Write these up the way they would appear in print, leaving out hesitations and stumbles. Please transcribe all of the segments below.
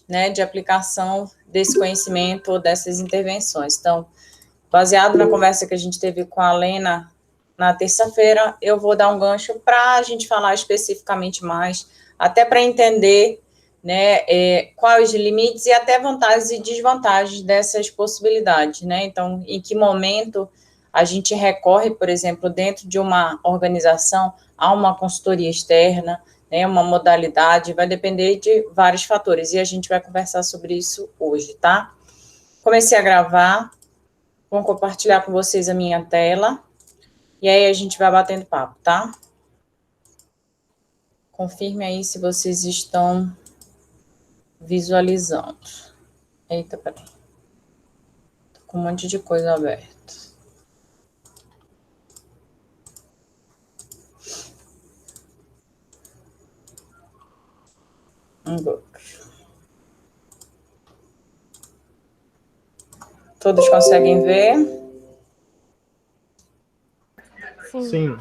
né, de aplicação desse conhecimento ou dessas intervenções. Então, baseado na conversa que a gente teve com a Lena na terça-feira, eu vou dar um gancho para a gente falar especificamente mais, até para entender, né, quais os limites e até vantagens e desvantagens dessas possibilidades, né? Então, em que momento a gente recorre, por exemplo, dentro de uma organização, a uma consultoria externa, né, uma modalidade, vai depender de vários fatores, e a gente vai conversar sobre isso hoje, tá? Comecei a gravar, vou compartilhar com vocês a minha tela, e aí a gente vai batendo papo, tá? Confirme aí se vocês estão visualizando. Eita, peraí. Tô com um monte de coisa aberta. Todos conseguem ver? Sim.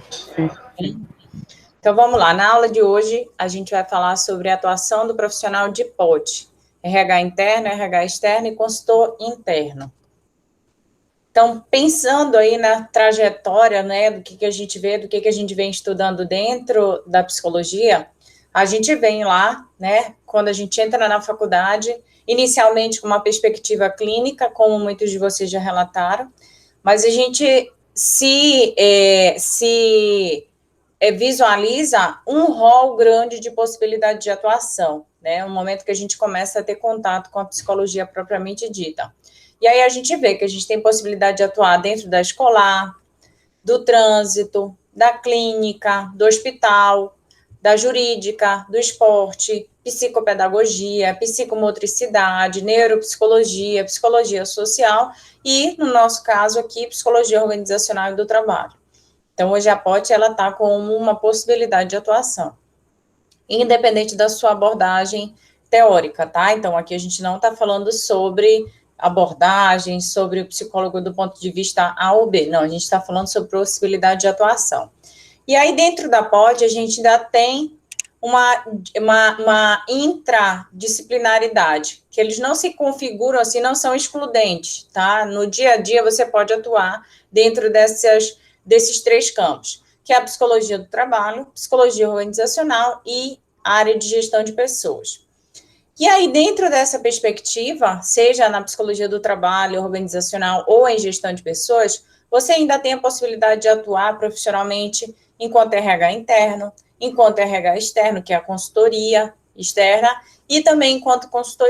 Então, vamos lá. Na aula de hoje, a gente vai falar sobre a atuação do profissional de POD, RH interno, RH externo e consultor interno. Então, pensando aí na trajetória, né, do que a gente vê, do que a gente vem estudando dentro da psicologia, a gente vem lá, né, quando a gente entra na faculdade, inicialmente com uma perspectiva clínica, como muitos de vocês já relataram, mas a gente se visualiza um rol grande de possibilidade de atuação, né, no momento que a gente começa a ter contato com a psicologia propriamente dita. E aí a gente vê que a gente tem possibilidade de atuar dentro da escolar, do trânsito, da clínica, do hospital, da jurídica, do esporte, psicopedagogia, psicomotricidade, neuropsicologia, psicologia social e, no nosso caso aqui, psicologia organizacional e do trabalho. Então, hoje a POT, ela está como uma possibilidade de atuação, independente da sua abordagem teórica, tá? Então, aqui a gente não está falando sobre abordagem, sobre o psicólogo do ponto de vista A ou B, não, a gente está falando sobre possibilidade de atuação. E aí, dentro da POD, a gente ainda tem uma intradisciplinaridade, que eles não se configuram assim, não são excludentes, tá? No dia a dia, você pode atuar dentro desses três campos, que é a psicologia do trabalho, psicologia organizacional e área de gestão de pessoas. E aí, dentro dessa perspectiva, seja na psicologia do trabalho, organizacional ou em gestão de pessoas, você ainda tem a possibilidade de atuar profissionalmente enquanto RH interno, enquanto RH externo, que é a consultoria externa, e também enquanto consultor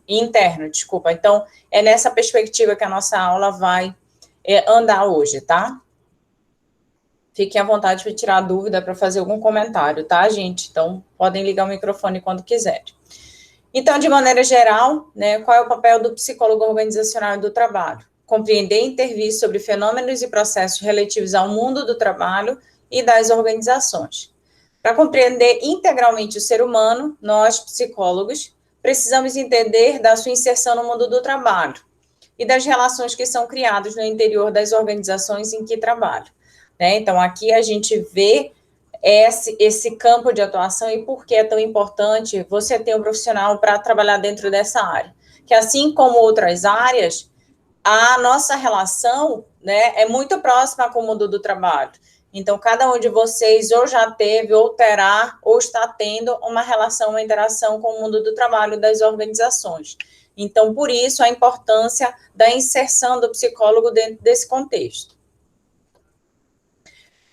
interno, desculpa. Então, é nessa perspectiva que a nossa aula vai andar hoje, tá? Fiquem à vontade para tirar dúvida, para fazer algum comentário, tá, gente? Então, podem ligar o microfone quando quiserem. Então, de maneira geral, né, qual é o papel do psicólogo organizacional e do trabalho? Compreender e intervir sobre fenômenos e processos relativos ao mundo do trabalho e das organizações. Para compreender integralmente o ser humano, nós, psicólogos, precisamos entender da sua inserção no mundo do trabalho e das relações que são criadas no interior das organizações em que trabalha, né? Então, aqui a gente vê esse campo de atuação e por que é tão importante você ter um profissional para trabalhar dentro dessa área. Que assim como outras áreas, a nossa relação, né, é muito próxima com o mundo do trabalho. Então, cada um de vocês ou já teve, ou terá, ou está tendo uma relação, uma interação com o mundo do trabalho das organizações. Então, por isso, a importância da inserção do psicólogo dentro desse contexto.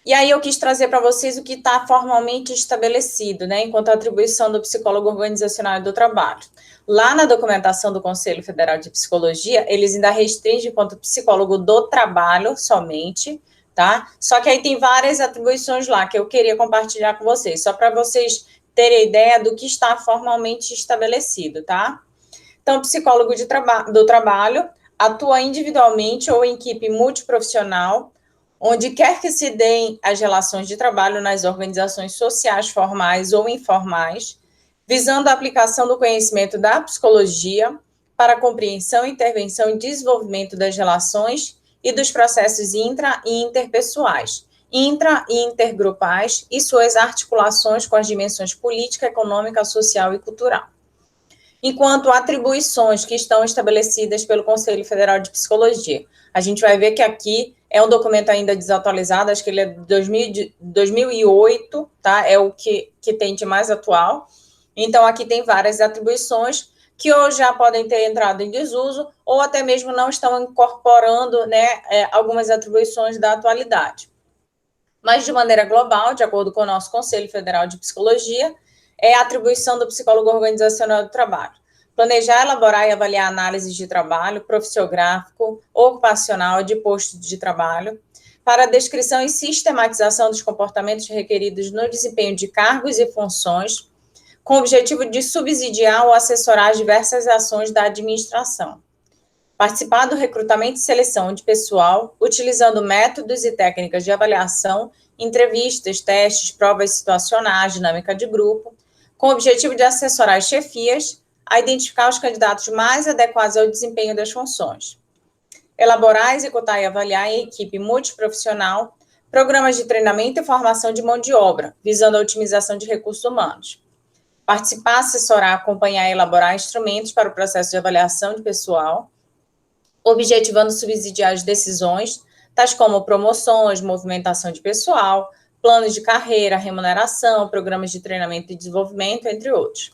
E aí eu quis trazer para vocês o que está formalmente estabelecido, né, enquanto atribuição do psicólogo organizacional e do trabalho. Lá na documentação do Conselho Federal de Psicologia, eles ainda restringem enquanto psicólogo do trabalho somente, tá? Só que aí tem várias atribuições lá que eu queria compartilhar com vocês, só para vocês terem ideia do que está formalmente estabelecido, tá? Então, psicólogo do trabalho atua individualmente ou em equipe multiprofissional, onde quer que se deem as relações de trabalho nas organizações sociais formais ou informais, visando a aplicação do conhecimento da psicologia para a compreensão, intervenção e desenvolvimento das relações e dos processos intra- e interpessoais, intra- e intergrupais e suas articulações com as dimensões política, econômica, social e cultural. enquanto atribuições que estão estabelecidas pelo Conselho Federal de Psicologia. A gente vai ver que aqui é um documento ainda desatualizado, acho que ele é de 2008, tá? É o que tem de mais atual. Então, aqui tem várias atribuições que ou já podem ter entrado em desuso, ou até mesmo não estão incorporando, né, algumas atribuições da atualidade. Mas, de maneira global, de acordo com o nosso Conselho Federal de Psicologia, é a atribuição do psicólogo organizacional do trabalho. Planejar, elaborar e avaliar análises de trabalho, profissiográfico, ocupacional, de posto de trabalho, para a descrição e sistematização dos comportamentos requeridos no desempenho de cargos e funções, com o objetivo de subsidiar ou assessorar diversas ações da administração. Participar do recrutamento e seleção de pessoal, utilizando métodos e técnicas de avaliação, entrevistas, testes, provas situacionais, dinâmica de grupo, com o objetivo de assessorar as chefias a identificar os candidatos mais adequados ao desempenho das funções. Elaborar, executar e avaliar em equipe multiprofissional programas de treinamento e formação de mão de obra, visando a otimização de recursos humanos. Participar, assessorar, acompanhar e elaborar instrumentos para o processo de avaliação de pessoal, objetivando subsidiar as decisões, tais como promoções, movimentação de pessoal, planos de carreira, remuneração, programas de treinamento e desenvolvimento, entre outros.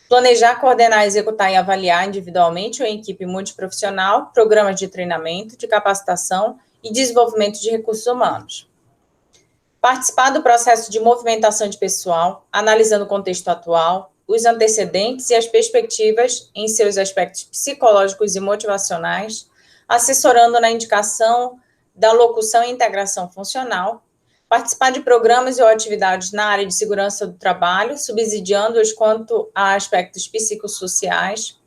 Planejar, coordenar, executar e avaliar individualmente ou em equipe multiprofissional programas de treinamento, de capacitação e desenvolvimento de recursos humanos. Participar do processo de movimentação de pessoal, analisando o contexto atual, os antecedentes e as perspectivas em seus aspectos psicológicos e motivacionais, assessorando na indicação da locução e integração funcional, participar de programas ou atividades na área de segurança do trabalho, subsidiando-os quanto a aspectos psicossociais,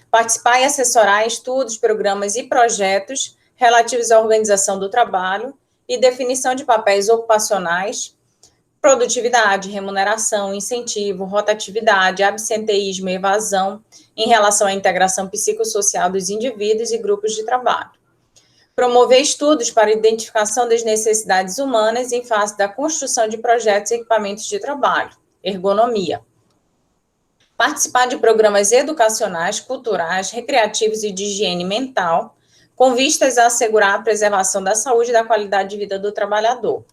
participar e assessorar estudos, programas e projetos relativos à organização do trabalho e definição de papéis ocupacionais, produtividade, remuneração, incentivo, rotatividade, absenteísmo e evasão em relação à integração psicossocial dos indivíduos e grupos de trabalho. Promover estudos para identificação das necessidades humanas em face da construção de projetos e equipamentos de trabalho, ergonomia. Participar de programas educacionais, culturais, recreativos e de higiene mental, com vistas a assegurar a preservação da saúde e da qualidade de vida do trabalhador.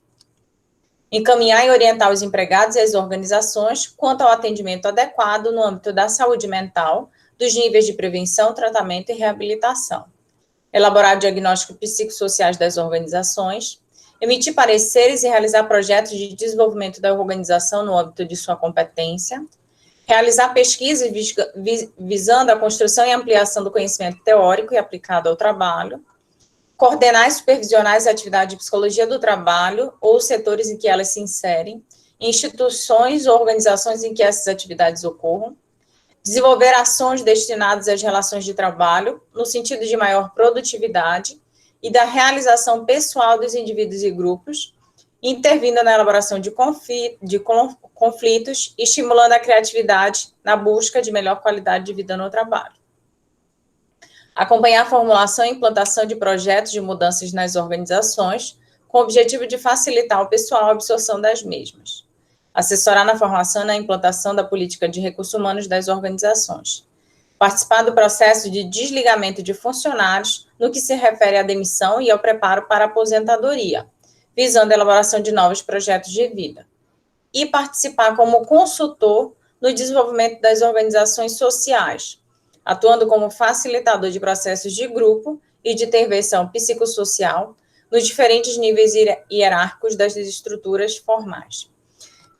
Encaminhar e orientar os empregados e as organizações quanto ao atendimento adequado no âmbito da saúde mental, dos níveis de prevenção, tratamento e reabilitação. Elaborar diagnósticos psicossociais das organizações, emitir pareceres e realizar projetos de desenvolvimento da organização no âmbito de sua competência, realizar pesquisas visando a construção e ampliação do conhecimento teórico e aplicado ao trabalho, coordenar e supervisionar as atividades de psicologia do trabalho ou setores em que elas se inserem, instituições ou organizações em que essas atividades ocorram, desenvolver ações destinadas às relações de trabalho, no sentido de maior produtividade e da realização pessoal dos indivíduos e grupos, intervindo na elaboração de conflitos, estimulando a criatividade na busca de melhor qualidade de vida no trabalho. Acompanhar a formulação e implantação de projetos de mudanças nas organizações, com o objetivo de facilitar ao pessoal a absorção das mesmas. Assessorar na formação e na implantação da política de recursos humanos das organizações. Participar do processo de desligamento de funcionários no que se refere à demissão e ao preparo para a aposentadoria, visando a elaboração de novos projetos de vida. E participar como consultor no desenvolvimento das organizações sociais, atuando como facilitador de processos de grupo e de intervenção psicossocial nos diferentes níveis hierárquicos das estruturas formais.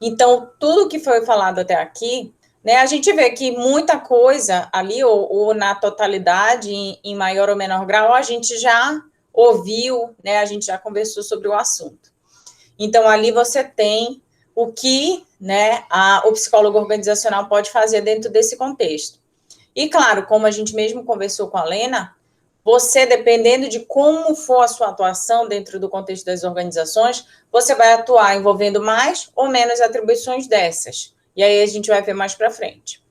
Então, tudo que foi falado até aqui, né, a gente vê que muita coisa ali, ou na totalidade, em maior ou menor grau, a gente já ouviu, né, a gente já conversou sobre o assunto. Então, ali você tem o que, né, o psicólogo organizacional pode fazer dentro desse contexto. E, claro, como a gente mesmo conversou com a Lena, você, dependendo de como for a sua atuação dentro do contexto das organizações, você vai atuar envolvendo mais ou menos atribuições dessas. E aí a gente vai ver mais para frente.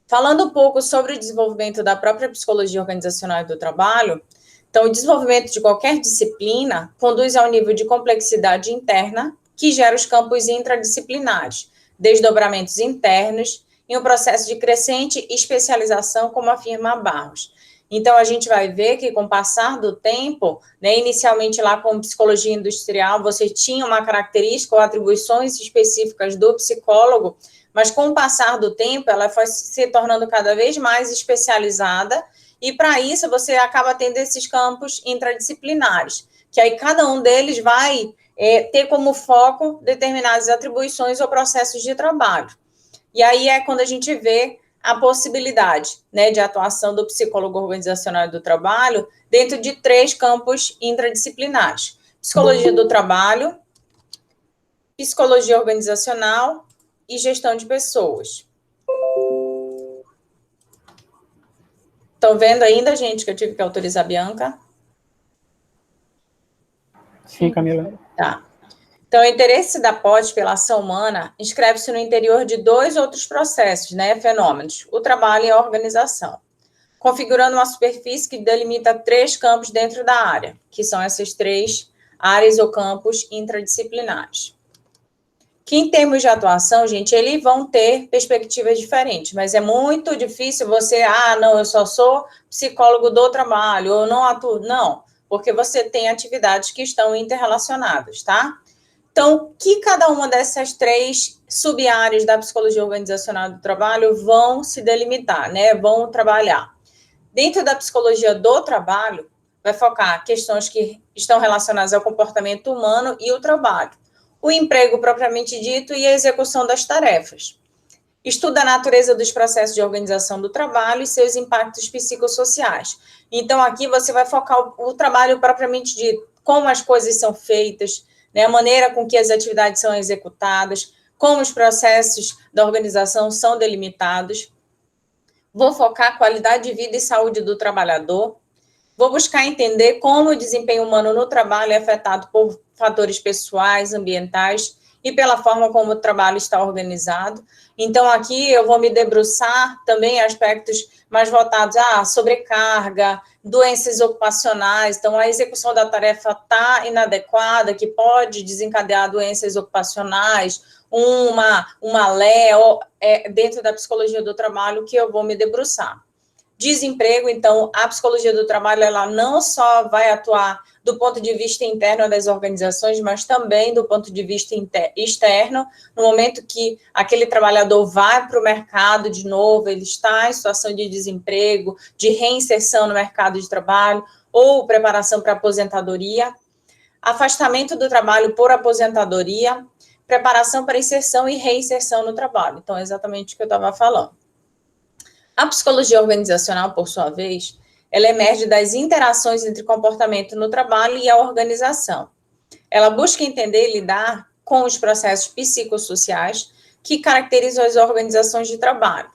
Falando um pouco sobre o desenvolvimento da própria psicologia organizacional e do trabalho, então, o desenvolvimento de qualquer disciplina conduz ao nível de complexidade interna que gera os campos intradisciplinares, desdobramentos internos em um processo de crescente especialização, como afirma Barros. Então, a gente vai ver que, com o passar do tempo, né, inicialmente lá com psicologia industrial, você tinha uma característica ou atribuições específicas do psicólogo, mas com o passar do tempo, ela foi se tornando cada vez mais especializada, e para isso você acaba tendo esses campos interdisciplinares, que aí cada um deles vai ter como foco determinadas atribuições ou processos de trabalho. E aí é quando a gente vê a possibilidade, né, de atuação do psicólogo organizacional do trabalho dentro de 3 campos interdisciplinares: psicologia do trabalho, psicologia organizacional e gestão de pessoas. Estão vendo ainda, gente, que eu tive que autorizar a Bianca? Sim, Camila. Tá. Então, o interesse da POD pela ação humana inscreve-se no interior de 2 outros processos, né, fenômenos: o trabalho e a organização, configurando uma superfície que delimita 3 campos dentro da área, que são essas 3 áreas ou campos interdisciplinares. Que, em termos de atuação, gente, eles vão ter perspectivas diferentes, mas é muito difícil você, não, eu só sou psicólogo do trabalho, ou não atuo. Não, porque você tem atividades que estão interrelacionadas, tá? Então, que cada uma dessas 3 sub-áreas da psicologia organizacional do trabalho vão se delimitar, né? Vão trabalhar. Dentro da psicologia do trabalho, vai focar questões que estão relacionadas ao comportamento humano e o trabalho, o emprego propriamente dito e a execução das tarefas. Estuda a natureza dos processos de organização do trabalho e seus impactos psicossociais. Então, aqui você vai focar o trabalho propriamente dito, como as coisas são feitas, né, a maneira com que as atividades são executadas, como os processos da organização são delimitados. Vou focar a qualidade de vida e saúde do trabalhador. Vou buscar entender como o desempenho humano no trabalho é afetado por fatores pessoais, ambientais e pela forma como o trabalho está organizado. Então, aqui eu vou me debruçar também em aspectos mais voltados a sobrecarga, doenças ocupacionais. Então, a execução da tarefa está inadequada, que pode desencadear doenças ocupacionais, uma LE, dentro da psicologia do trabalho, que eu vou me debruçar. Desemprego, então, a psicologia do trabalho, ela não só vai atuar do ponto de vista interno das organizações, mas também do ponto de vista externo, no momento que aquele trabalhador vai para o mercado de novo, ele está em situação de desemprego, de reinserção no mercado de trabalho, ou preparação para aposentadoria, afastamento do trabalho por aposentadoria, preparação para inserção e reinserção no trabalho. Então, é exatamente o que eu estava falando. A psicologia organizacional, por sua vez, ela emerge das interações entre comportamento no trabalho e a organização. Ela busca entender e lidar com os processos psicossociais que caracterizam as organizações de trabalho.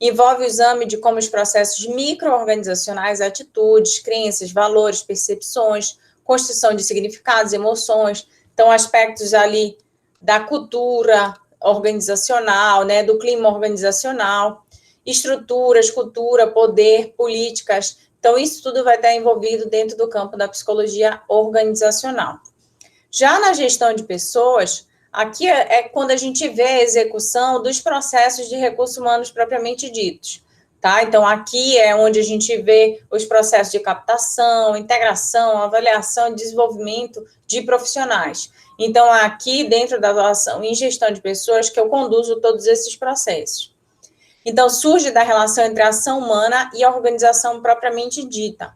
Envolve o exame de como os processos micro-organizacionais, atitudes, crenças, valores, percepções, construção de significados, emoções, então aspectos ali da cultura organizacional, né, do clima organizacional, estruturas, cultura, poder, políticas. Então, isso tudo vai estar envolvido dentro do campo da psicologia organizacional. Já na gestão de pessoas, aqui é quando a gente vê a execução dos processos de recursos humanos propriamente ditos, tá? Então, aqui é onde a gente vê os processos de captação, integração, avaliação e desenvolvimento de profissionais. Então, aqui, dentro da atuação em gestão de pessoas, que eu conduzo todos esses processos. Então, surge da relação entre a ação humana e a organização propriamente dita,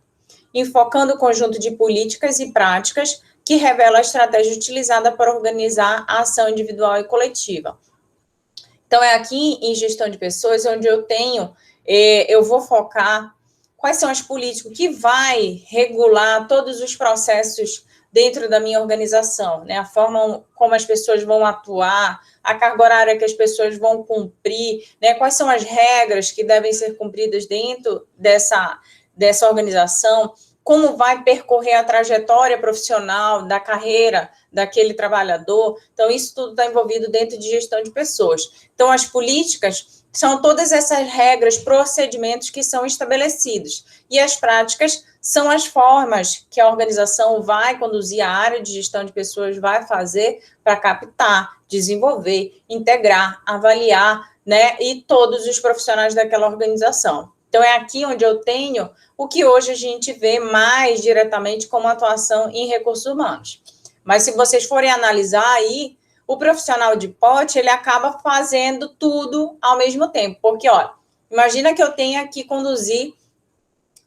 enfocando o conjunto de políticas e práticas que revela a estratégia utilizada para organizar a ação individual e coletiva. Então, é aqui em gestão de pessoas onde eu vou focar quais são as políticas que vai regular todos os processos dentro da minha organização, né? A forma como as pessoas vão atuar, a carga horária que as pessoas vão cumprir, né? Quais são as regras que devem ser cumpridas dentro dessa organização, como vai percorrer a trajetória profissional da carreira daquele trabalhador. Então, isso tudo está envolvido dentro de gestão de pessoas. Então, as políticas são todas essas regras, procedimentos que são estabelecidos. E as práticas são as formas que a organização vai conduzir, a área de gestão de pessoas vai fazer para captar, desenvolver, integrar, avaliar, né, e todos os profissionais daquela organização. Então, é aqui onde eu tenho o que hoje a gente vê mais diretamente como atuação em recursos humanos. Mas se vocês forem analisar aí, o profissional de pote, ele acaba fazendo tudo ao mesmo tempo. Porque, olha, imagina que eu tenha que conduzir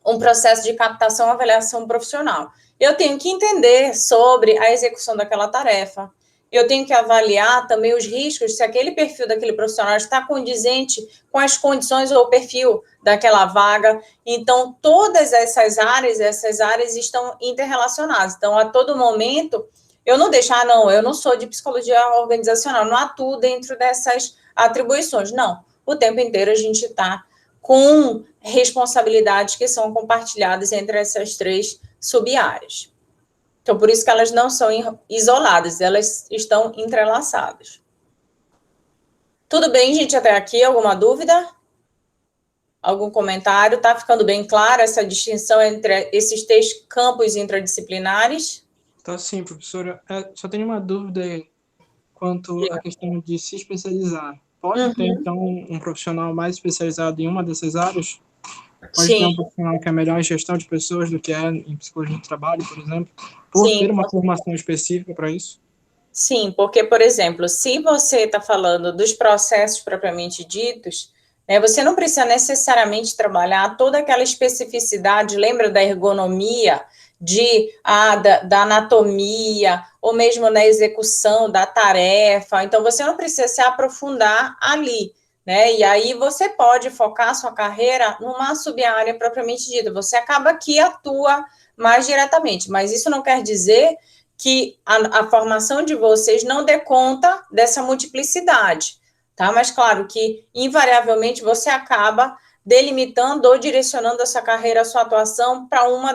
um processo de captação e avaliação profissional. Eu tenho que entender sobre a execução daquela tarefa. Eu tenho que avaliar também os riscos, se aquele perfil daquele profissional está condizente com as condições ou o perfil daquela vaga. Então, todas essas áreas estão interrelacionadas. Então, a todo momento, eu não deixo, não, eu não sou de psicologia organizacional, não atuo dentro dessas atribuições. Não, o tempo inteiro a gente está com responsabilidades que são compartilhadas entre essas 3 sub-áreas. Então, por isso que elas não são isoladas, elas estão entrelaçadas. Tudo bem, gente, até aqui? Alguma dúvida? Algum comentário? Está ficando bem clara essa distinção entre esses 3 campos interdisciplinares? Tá sim, professora. Só tenho uma dúvida aí quanto à questão de se especializar. Pode ter, então, um profissional mais especializado em uma dessas áreas? Pode ter Sim. um profissional que é melhor em gestão de pessoas do que é em psicologia do trabalho, por exemplo, por Sim, ter uma formação específica para isso? Sim, porque, por exemplo, se você está falando dos processos propriamente ditos, né, você não precisa necessariamente trabalhar toda aquela especificidade, lembra da ergonomia, da anatomia, ou mesmo na execução da tarefa. Então, você não precisa se aprofundar ali, né? E aí você pode focar sua carreira numa sub-área propriamente dita. Você acaba que atua mais diretamente, mas isso não quer dizer que a formação de vocês não dê conta dessa multiplicidade, tá? Mas, claro, que, invariavelmente, você acaba delimitando ou direcionando a sua carreira, a sua atuação para uma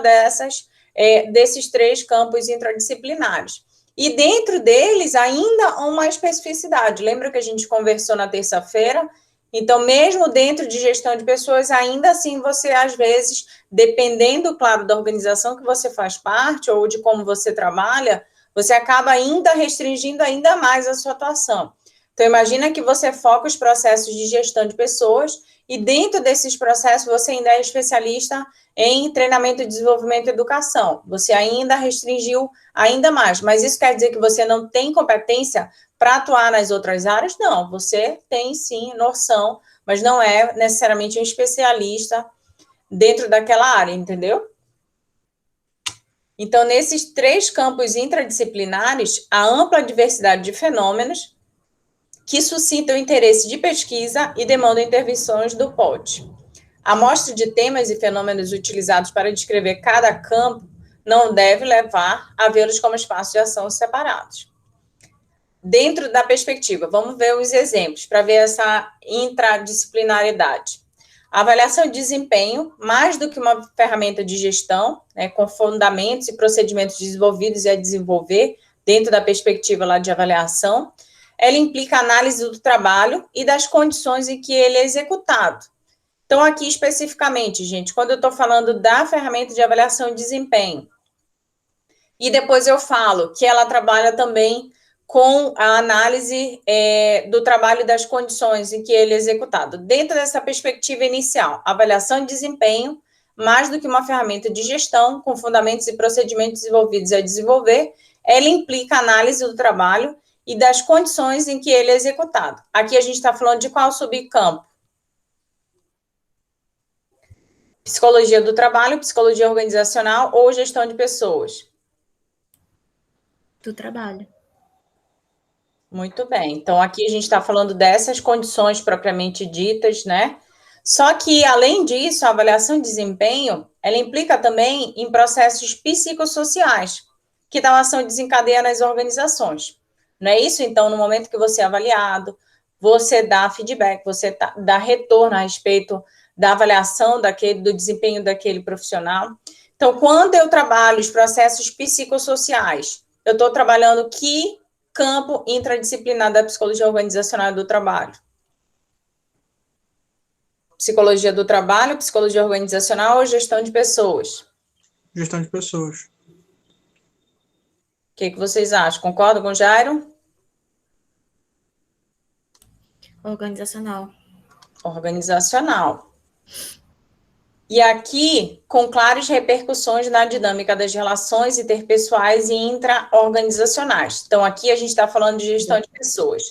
desses 3 campos interdisciplinares. E dentro deles, ainda uma especificidade. Lembra que a gente conversou na terça-feira? Então, mesmo dentro de gestão de pessoas, ainda assim, você, às vezes, dependendo, claro, da organização que você faz parte ou de como você trabalha, você acaba ainda restringindo ainda mais a sua atuação. Então, imagina que você foca os processos de gestão de pessoas e dentro desses processos você ainda é especialista em treinamento, desenvolvimento e educação. Você ainda restringiu ainda mais, mas isso quer dizer que você não tem competência para atuar nas outras áreas? Não, você tem sim noção, mas não é necessariamente um especialista dentro daquela área, entendeu? Então, nesses 3 campos interdisciplinares, há ampla diversidade de fenômenos que suscitam interesse de pesquisa e demandam intervenções do POT. A amostra de temas e fenômenos utilizados para descrever cada campo não deve levar a vê-los como espaços de ação separados. Dentro da perspectiva, vamos ver os exemplos para ver essa interdisciplinaridade. A avaliação de desempenho, mais do que uma ferramenta de gestão, né, com fundamentos e procedimentos desenvolvidos e a desenvolver dentro da perspectiva lá de avaliação, ela implica análise do trabalho e das condições em que ele é executado. Então, aqui especificamente, gente, quando eu estou falando da ferramenta de avaliação de desempenho, e depois eu falo que ela trabalha também com a análise do trabalho e das condições em que ele é executado. Dentro dessa perspectiva inicial, avaliação de desempenho, mais do que uma ferramenta de gestão, com fundamentos e procedimentos desenvolvidos a desenvolver, ela implica análise do trabalho e das condições em que ele é executado. Aqui a gente está falando de qual subcampo? Psicologia do trabalho, psicologia organizacional ou gestão de pessoas? Do trabalho. Muito bem. Então, aqui a gente está falando dessas condições propriamente ditas, né? Só que, além disso, a avaliação de desempenho, ela implica também em processos psicossociais, que tal ação desencadeia nas organizações. Não é isso? Então, no momento que você é avaliado, você dá feedback, você dá retorno a respeito da avaliação do desempenho daquele profissional. Então, quando eu trabalho os processos psicossociais, eu estou trabalhando que campo interdisciplinar da psicologia organizacional do trabalho? Psicologia do trabalho, psicologia organizacional ou gestão de pessoas? Gestão de pessoas. O que vocês acham? Concordam com o Jairo? Organizacional. Organizacional. E aqui, com claras repercussões na dinâmica das relações interpessoais e intra-organizacionais. Então, aqui a gente está falando de gestão de pessoas.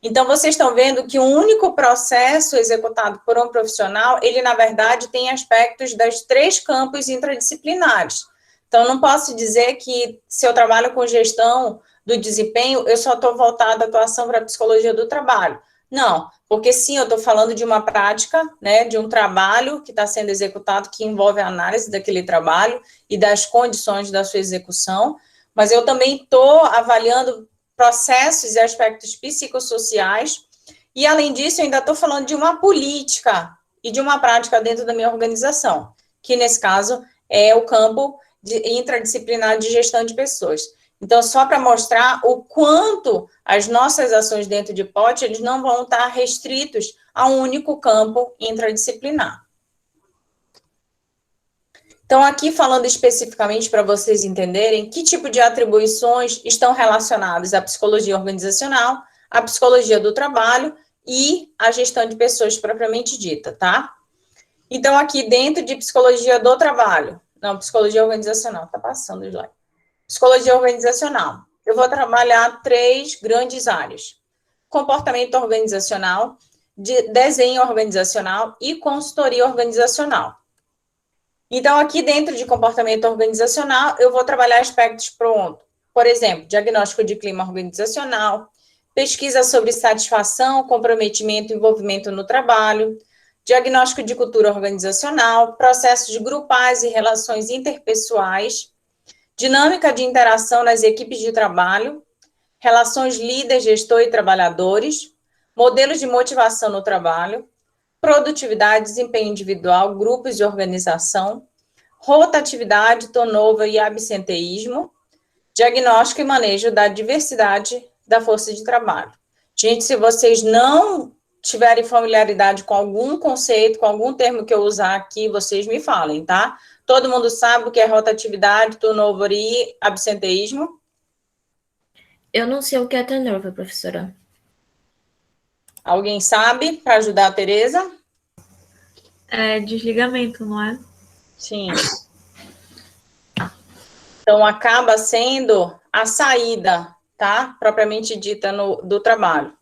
Então, vocês estão vendo que o único processo executado por um profissional, ele, na verdade, tem aspectos das 3 campos interdisciplinares. Então, não posso dizer que, se eu trabalho com gestão do desempenho, eu só estou voltada à atuação para a psicologia do trabalho. Não, porque sim, eu estou falando de uma prática, né, de um trabalho que está sendo executado, que envolve a análise daquele trabalho e das condições da sua execução, mas eu também estou avaliando processos e aspectos psicossociais, e além disso, eu ainda estou falando de uma política e de uma prática dentro da minha organização, que nesse caso é o campo interdisciplinar de gestão de pessoas. Então, só para mostrar o quanto as nossas ações dentro de POT, eles não vão estar restritos a um único campo interdisciplinar. Então, aqui falando especificamente para vocês entenderem que tipo de atribuições estão relacionadas à psicologia organizacional, à psicologia do trabalho e à gestão de pessoas propriamente dita, tá? Então, aqui dentro de psicologia do trabalho, não, psicologia organizacional, tá passando o slide. Psicologia organizacional. Eu vou trabalhar 3 grandes áreas: comportamento organizacional, desenho organizacional e consultoria organizacional. Então, aqui dentro de comportamento organizacional, eu vou trabalhar aspectos prontos. Por exemplo, diagnóstico de clima organizacional, pesquisa sobre satisfação, comprometimento e envolvimento no trabalho, diagnóstico de cultura organizacional, processos grupais e relações interpessoais, dinâmica de interação nas equipes de trabalho, relações líder, gestor e trabalhadores, modelos de motivação no trabalho, produtividade, desempenho individual, grupos e organização, rotatividade, turnover e absenteísmo, diagnóstico e manejo da diversidade da força de trabalho. Gente, se vocês não tiverem familiaridade com algum conceito, com algum termo que eu usar aqui, vocês me falem, tá? Todo mundo sabe o que é rotatividade, turnover e absenteísmo? Eu não sei o que é turnover, professora. Alguém sabe, para ajudar a Tereza? É desligamento, não é? Sim. Então, acaba sendo a saída, tá? Propriamente dita do trabalho.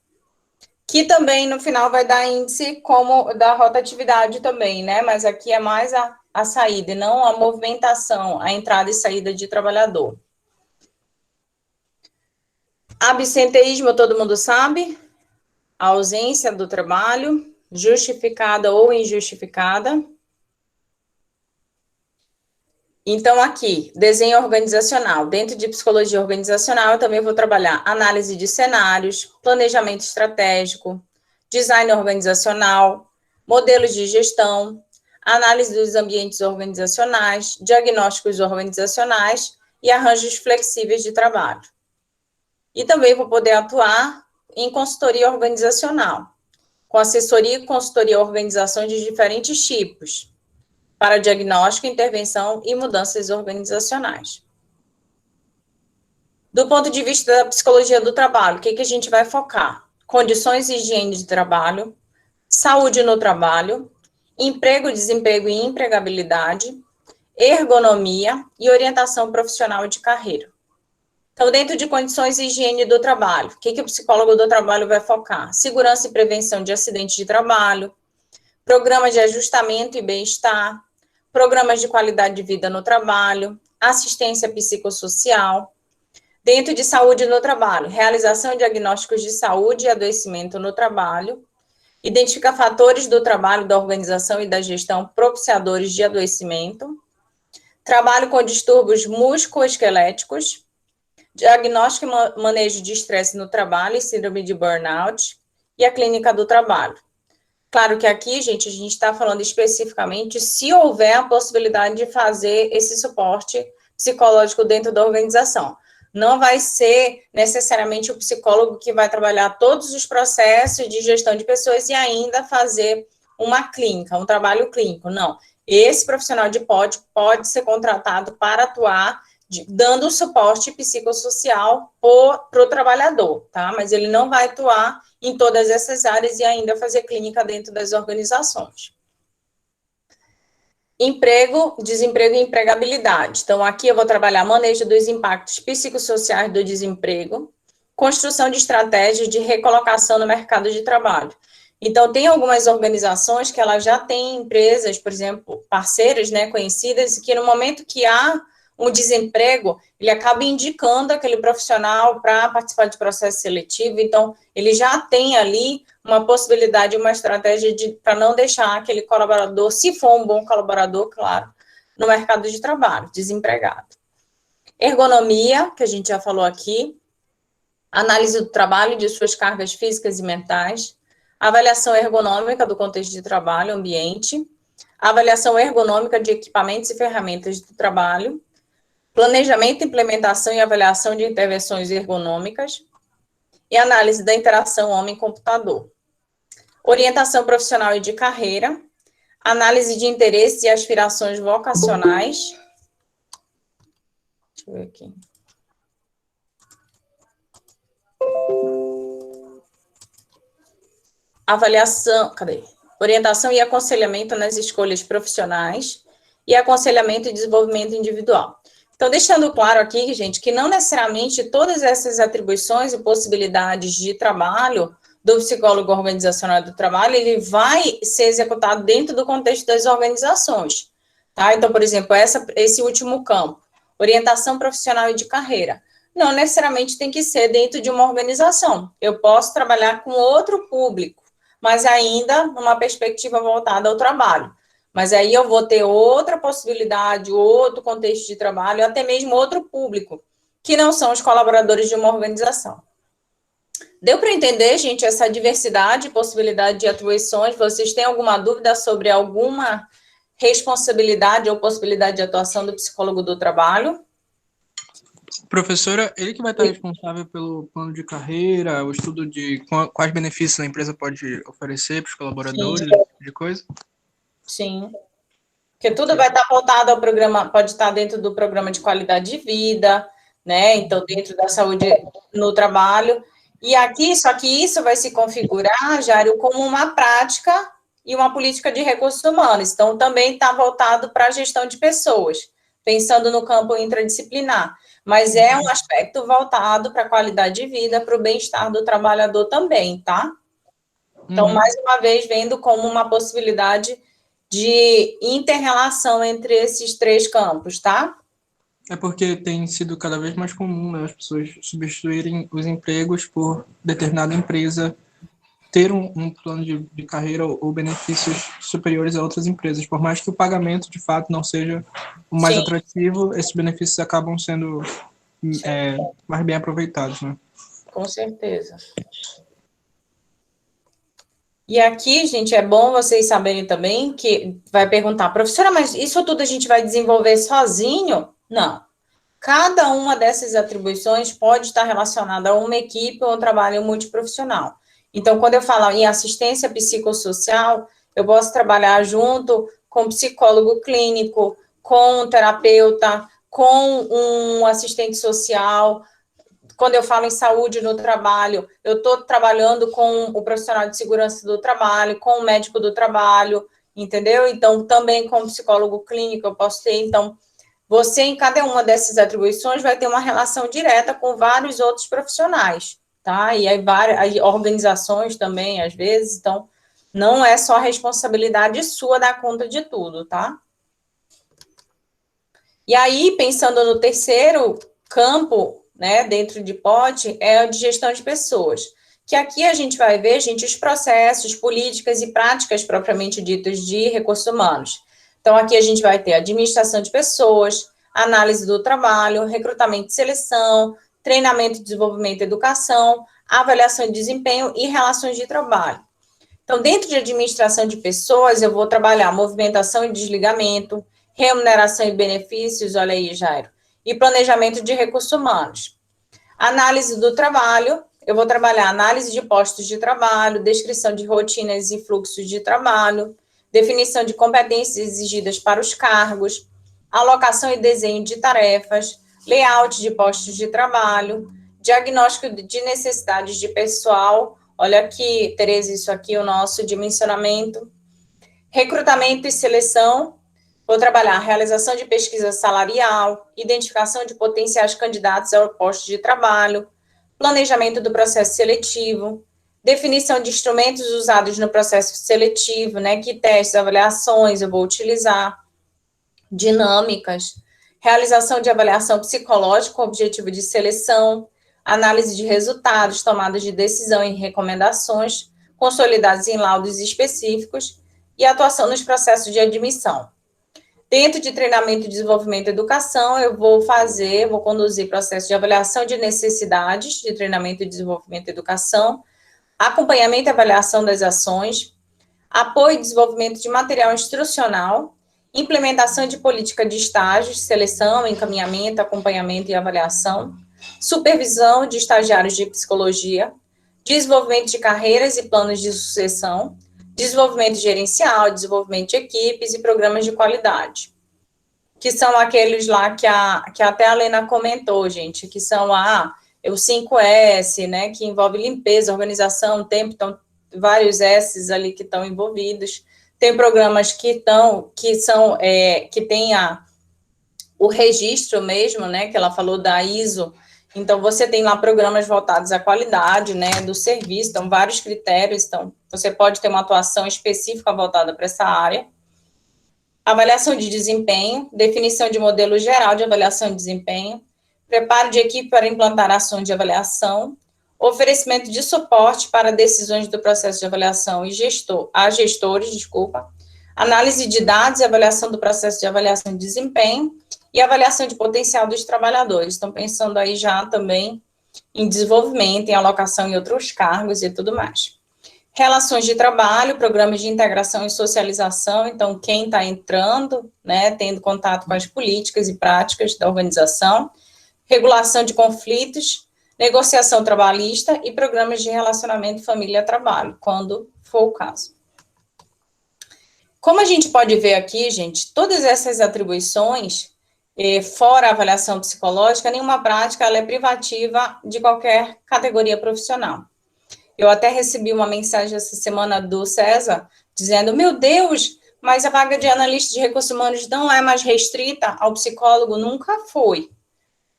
Que também, no final, vai dar índice como da rotatividade também, né? Mas aqui é mais a saída, e não a movimentação, a entrada e saída de trabalhador. Absenteísmo, todo mundo sabe? A ausência do trabalho, justificada ou injustificada. Então, aqui, desenho organizacional. Dentro de psicologia organizacional, eu também vou trabalhar análise de cenários, planejamento estratégico, design organizacional, modelos de gestão, análise dos ambientes organizacionais, diagnósticos organizacionais e arranjos flexíveis de trabalho. E também vou poder atuar em consultoria organizacional, com assessoria e consultoria a organizações de diferentes tipos, para diagnóstico, intervenção e mudanças organizacionais. Do ponto de vista da psicologia do trabalho, o que a gente vai focar? Condições e higiene de trabalho, saúde no trabalho, emprego, desemprego e empregabilidade, ergonomia e orientação profissional e de carreira. Então, dentro de condições e higiene do trabalho, o que o psicólogo do trabalho vai focar? Segurança e prevenção de acidentes de trabalho, programa de ajustamento e bem-estar, programas de qualidade de vida no trabalho, assistência psicossocial. Dentro de saúde no trabalho, realização de diagnósticos de saúde e adoecimento no trabalho, identifica fatores do trabalho, da organização e da gestão propiciadores de adoecimento, trabalho com distúrbios musculoesqueléticos, diagnóstico e manejo de estresse no trabalho e síndrome de burnout, e a clínica do trabalho. Claro que aqui, gente, a gente está falando especificamente se houver a possibilidade de fazer esse suporte psicológico dentro da organização. Não vai ser necessariamente o psicólogo que vai trabalhar todos os processos de gestão de pessoas e ainda fazer uma clínica, um trabalho clínico, não. Esse profissional de POT pode ser contratado para atuar dando suporte psicossocial para o trabalhador, tá? Mas ele não vai atuar em todas essas áreas e ainda fazer clínica dentro das organizações. Emprego, desemprego e empregabilidade. Então, aqui eu vou trabalhar manejo dos impactos psicossociais do desemprego, construção de estratégias de recolocação no mercado de trabalho. Então, tem algumas organizações que elas já têm empresas, por exemplo, parceiras, né, conhecidas, que no momento que há um desemprego, ele acaba indicando aquele profissional para participar de processo seletivo. Então, ele já tem ali uma possibilidade, uma estratégia para não deixar aquele colaborador, se for um bom colaborador, claro, no mercado de trabalho, desempregado. Ergonomia, que a gente já falou aqui, análise do trabalho e de suas cargas físicas e mentais, avaliação ergonômica do contexto de trabalho, ambiente, avaliação ergonômica de equipamentos e ferramentas do trabalho, planejamento, implementação e avaliação de intervenções ergonômicas e análise da interação homem-computador. Orientação profissional e de carreira, análise de interesses e aspirações vocacionais. Deixa eu ver aqui. Avaliação, orientação e aconselhamento nas escolhas profissionais e aconselhamento e desenvolvimento individual. Então, deixando claro aqui, gente, que não necessariamente todas essas atribuições e possibilidades de trabalho do psicólogo organizacional do trabalho, ele vai ser executado dentro do contexto das organizações, tá? Então, por exemplo, esse último campo, orientação profissional e de carreira, não necessariamente tem que ser dentro de uma organização. Eu posso trabalhar com outro público, mas ainda numa perspectiva voltada ao trabalho. Mas aí eu vou ter outra possibilidade, outro contexto de trabalho, até mesmo outro público, que não são os colaboradores de uma organização. Deu para entender, gente, essa diversidade, possibilidade de atribuições? Vocês têm alguma dúvida sobre alguma responsabilidade ou possibilidade de atuação do psicólogo do trabalho? Professora, ele que vai estar responsável pelo plano de carreira, o estudo de quais benefícios a empresa pode oferecer para os colaboradores, esse tipo de coisa? Sim. Porque tudo vai estar voltado ao programa, pode estar dentro do programa de qualidade de vida, né? Então, dentro da saúde no trabalho. E aqui, só que isso vai se configurar, Jário, como uma prática e uma política de recursos humanos. Então, também está voltado para a gestão de pessoas, pensando no campo interdisciplinar. Mas é um aspecto voltado para a qualidade de vida, para o bem-estar do trabalhador também, tá? Então, mais uma vez, vendo como uma possibilidade de inter-relação entre esses três campos, tá? É porque tem sido cada vez mais comum, né, as pessoas substituírem os empregos por determinada empresa ter um plano de carreira ou benefícios superiores a outras empresas. Por mais que o pagamento, de fato, não seja o mais atrativo, esses benefícios acabam sendo mais bem aproveitados, né? Com certeza. E aqui, gente, é bom vocês saberem também que vai perguntar, professora, mas isso tudo a gente vai desenvolver sozinho? Não. Cada uma dessas atribuições pode estar relacionada a uma equipe ou um trabalho multiprofissional. Então, quando eu falo em assistência psicossocial, eu posso trabalhar junto com psicólogo clínico, com um terapeuta, com um assistente social. Quando eu falo em saúde no trabalho, eu estou trabalhando com o profissional de segurança do trabalho, com o médico do trabalho, entendeu? Então, também com o psicólogo clínico eu posso ter. Então, você, em cada uma dessas atribuições, vai ter uma relação direta com vários outros profissionais, tá? E aí, várias organizações também, às vezes. Então, não é só responsabilidade sua dar conta de tudo, tá? E aí, pensando no terceiro campo, né, dentro de POT, é o de gestão de pessoas, que aqui a gente vai ver, gente, os processos, políticas e práticas propriamente ditas de recursos humanos. Então, aqui a gente vai ter administração de pessoas, análise do trabalho, recrutamento e seleção, treinamento, desenvolvimento e educação, avaliação de desempenho e relações de trabalho. Então, dentro de administração de pessoas, eu vou trabalhar movimentação e desligamento, remuneração e benefícios, olha aí, Jairo, e planejamento de recursos humanos. Análise do trabalho, eu vou trabalhar análise de postos de trabalho, descrição de rotinas e fluxos de trabalho, definição de competências exigidas para os cargos, alocação e desenho de tarefas, layout de postos de trabalho, diagnóstico de necessidades de pessoal, Olha aqui, Tereza, isso aqui é o nosso dimensionamento. Recrutamento e seleção. Vou trabalhar a realização de pesquisa salarial, identificação de potenciais candidatos ao posto de trabalho, planejamento do processo seletivo, definição de instrumentos usados no processo seletivo, né? Que testes, avaliações eu vou utilizar, dinâmicas, realização de avaliação psicológica com objetivo de seleção, análise de resultados, tomada de decisão e recomendações, consolidados em laudos específicos e atuação nos processos de admissão. Dentro de treinamento, desenvolvimento e educação, eu vou conduzir processo de avaliação de necessidades de treinamento, desenvolvimento e educação, acompanhamento e avaliação das ações, apoio e desenvolvimento de material instrucional, implementação de política de estágios, seleção, encaminhamento, acompanhamento e avaliação, supervisão de estagiários de psicologia, desenvolvimento de carreiras e planos de sucessão, desenvolvimento gerencial, desenvolvimento de equipes e programas de qualidade, que são aqueles lá que até a Lena comentou, gente, que são o 5S, né, que envolve limpeza, organização, tempo, então, vários S's ali que estão envolvidos. Tem programas que tem o registro mesmo, né, que ela falou da ISO. Então, você tem lá programas voltados à qualidade, né, do serviço, então, vários critérios, então, você pode ter uma atuação específica voltada para essa área. Avaliação de desempenho, definição de modelo geral de avaliação de desempenho, preparo de equipe para implantar ações de avaliação, oferecimento de suporte para decisões do processo de avaliação a gestores, análise de dados e avaliação do processo de avaliação de desempenho e avaliação de potencial dos trabalhadores. Estão pensando aí já também em desenvolvimento, em alocação em outros cargos e tudo mais. Relações de trabalho, programas de integração e socialização, então quem está entrando, né, tendo contato com as políticas e práticas da organização, regulação de conflitos, negociação trabalhista e programas de relacionamento família-trabalho, quando for o caso. Como a gente pode ver aqui, gente, todas essas atribuições, fora a avaliação psicológica, nenhuma prática ela é privativa de qualquer categoria profissional. Eu até recebi uma mensagem essa semana do César, dizendo, meu Deus, mas a vaga de analista de recursos humanos não é mais restrita ao psicólogo? Nunca foi.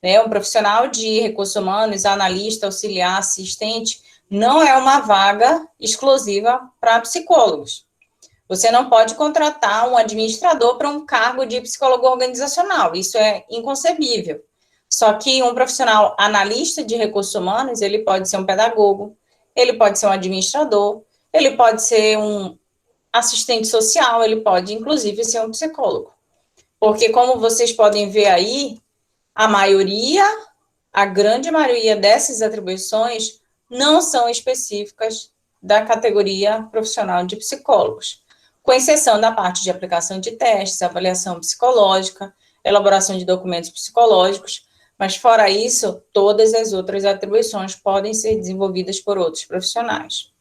Né, um profissional de recursos humanos, analista, auxiliar, assistente, não é uma vaga exclusiva para psicólogos. Você não pode contratar um administrador para um cargo de psicólogo organizacional, isso é inconcebível. Só que um profissional analista de recursos humanos, ele pode ser um pedagogo, ele pode ser um administrador, ele pode ser um assistente social, ele pode, inclusive, ser um psicólogo. Porque, como vocês podem ver aí, a grande maioria dessas atribuições não são específicas da categoria profissional de psicólogos, com exceção da parte de aplicação de testes, avaliação psicológica, elaboração de documentos psicológicos, mas fora isso, todas as outras atribuições podem ser desenvolvidas por outros profissionais.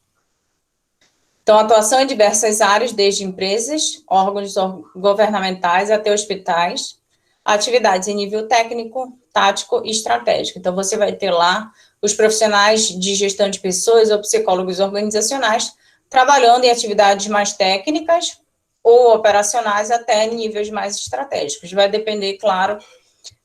Então, atuação em diversas áreas, desde empresas, órgãos governamentais até hospitais, atividades em nível técnico, tático e estratégico. Então, você vai ter lá os profissionais de gestão de pessoas ou psicólogos organizacionais trabalhando em atividades mais técnicas ou operacionais até níveis mais estratégicos. Vai depender, claro,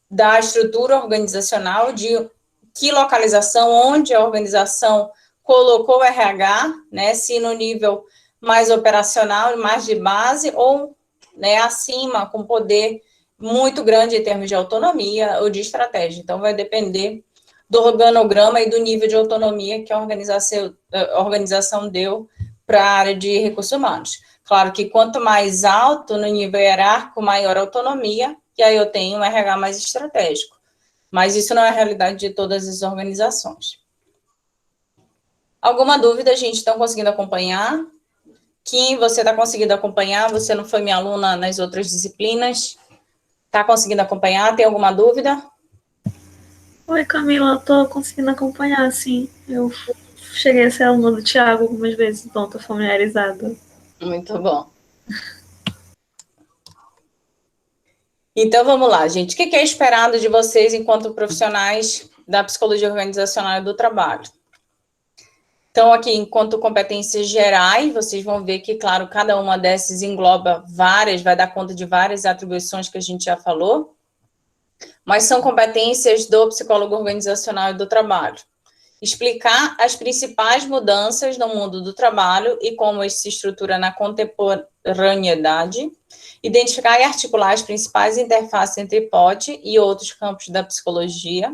da estrutura organizacional, de que localização, onde a organização colocou o RH, né, se no nível mais operacional, mais de base, ou, né, acima, com poder muito grande em termos de autonomia ou de estratégia. Então, vai depender do organograma e do nível de autonomia que a organização deu para a área de recursos humanos. Claro que quanto mais alto no nível hierárquico, maior a autonomia, e aí eu tenho um RH mais estratégico. Mas isso não é a realidade de todas as organizações. Alguma dúvida, gente? Estão conseguindo acompanhar? Kim, você está conseguindo acompanhar? Você não foi minha aluna nas outras disciplinas? Está conseguindo acompanhar? Tem alguma dúvida? Oi, Camila, estou conseguindo acompanhar, sim. Eu cheguei a ser aluna do Thiago algumas vezes, então estou familiarizada. Muito bom. Então, vamos lá, gente. O que é esperado de vocês enquanto profissionais da psicologia organizacional e do trabalho? Então, aqui, enquanto competências gerais, vocês vão ver que, claro, cada uma dessas engloba várias, vai dar conta de várias atribuições que a gente já falou, mas são competências do psicólogo organizacional e do trabalho. Explicar as principais mudanças no mundo do trabalho e como isso se estrutura na contemporaneidade, identificar e articular as principais interfaces entre POT e outros campos da psicologia,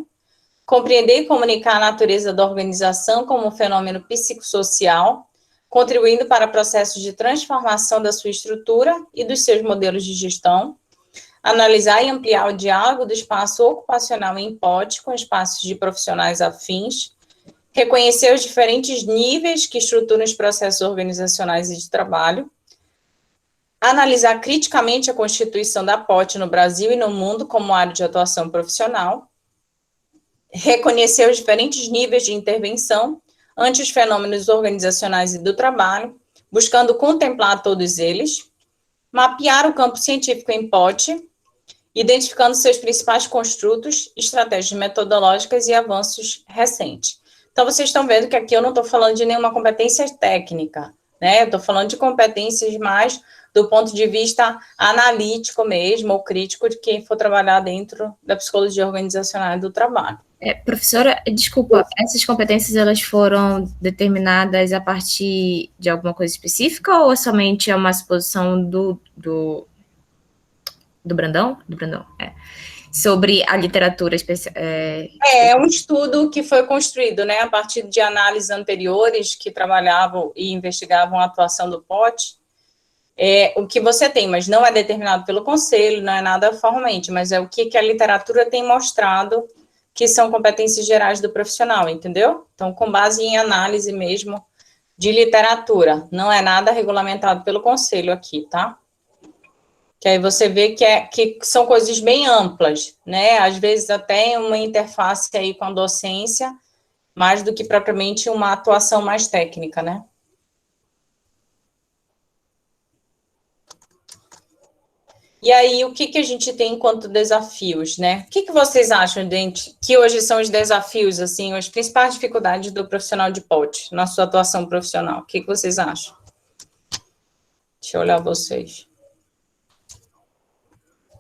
compreender e comunicar a natureza da organização como um fenômeno psicossocial, contribuindo para processos de transformação da sua estrutura e dos seus modelos de gestão, analisar e ampliar o diálogo do espaço ocupacional em POT com espaços de profissionais afins, reconhecer os diferentes níveis que estruturam os processos organizacionais e de trabalho, analisar criticamente a constituição da POT no Brasil e no mundo como área de atuação profissional, reconhecer os diferentes níveis de intervenção ante os fenômenos organizacionais e do trabalho, buscando contemplar todos eles, mapear o campo científico em POT, identificando seus principais construtos, estratégias metodológicas e avanços recentes. Então, vocês estão vendo que aqui eu não estou falando de nenhuma competência técnica, né? Eu estou falando de competências mais do ponto de vista analítico mesmo, ou crítico, de quem for trabalhar dentro da psicologia organizacional e do trabalho. Professora, desculpa, essas competências elas foram determinadas a partir de alguma coisa específica ou somente é uma suposição do Brandão? Do Brandão, sobre a literatura especial. É um estudo que foi construído, né, a partir de análises anteriores que trabalhavam e investigavam a atuação do POT. O que você tem, mas não é determinado pelo conselho, não é nada formalmente, mas é o que a literatura tem mostrado que são competências gerais do profissional, entendeu? Então, com base em análise mesmo de literatura, não é nada regulamentado pelo conselho aqui, tá? Que aí você vê que são coisas bem amplas, né? Às vezes até uma interface aí com a docência, mais do que propriamente uma atuação mais técnica, né? E aí, o que a gente tem enquanto desafios, né? O que vocês acham, gente, que hoje são os desafios, assim, as principais dificuldades do profissional de POT, na sua atuação profissional? O que vocês acham? Deixa eu olhar vocês.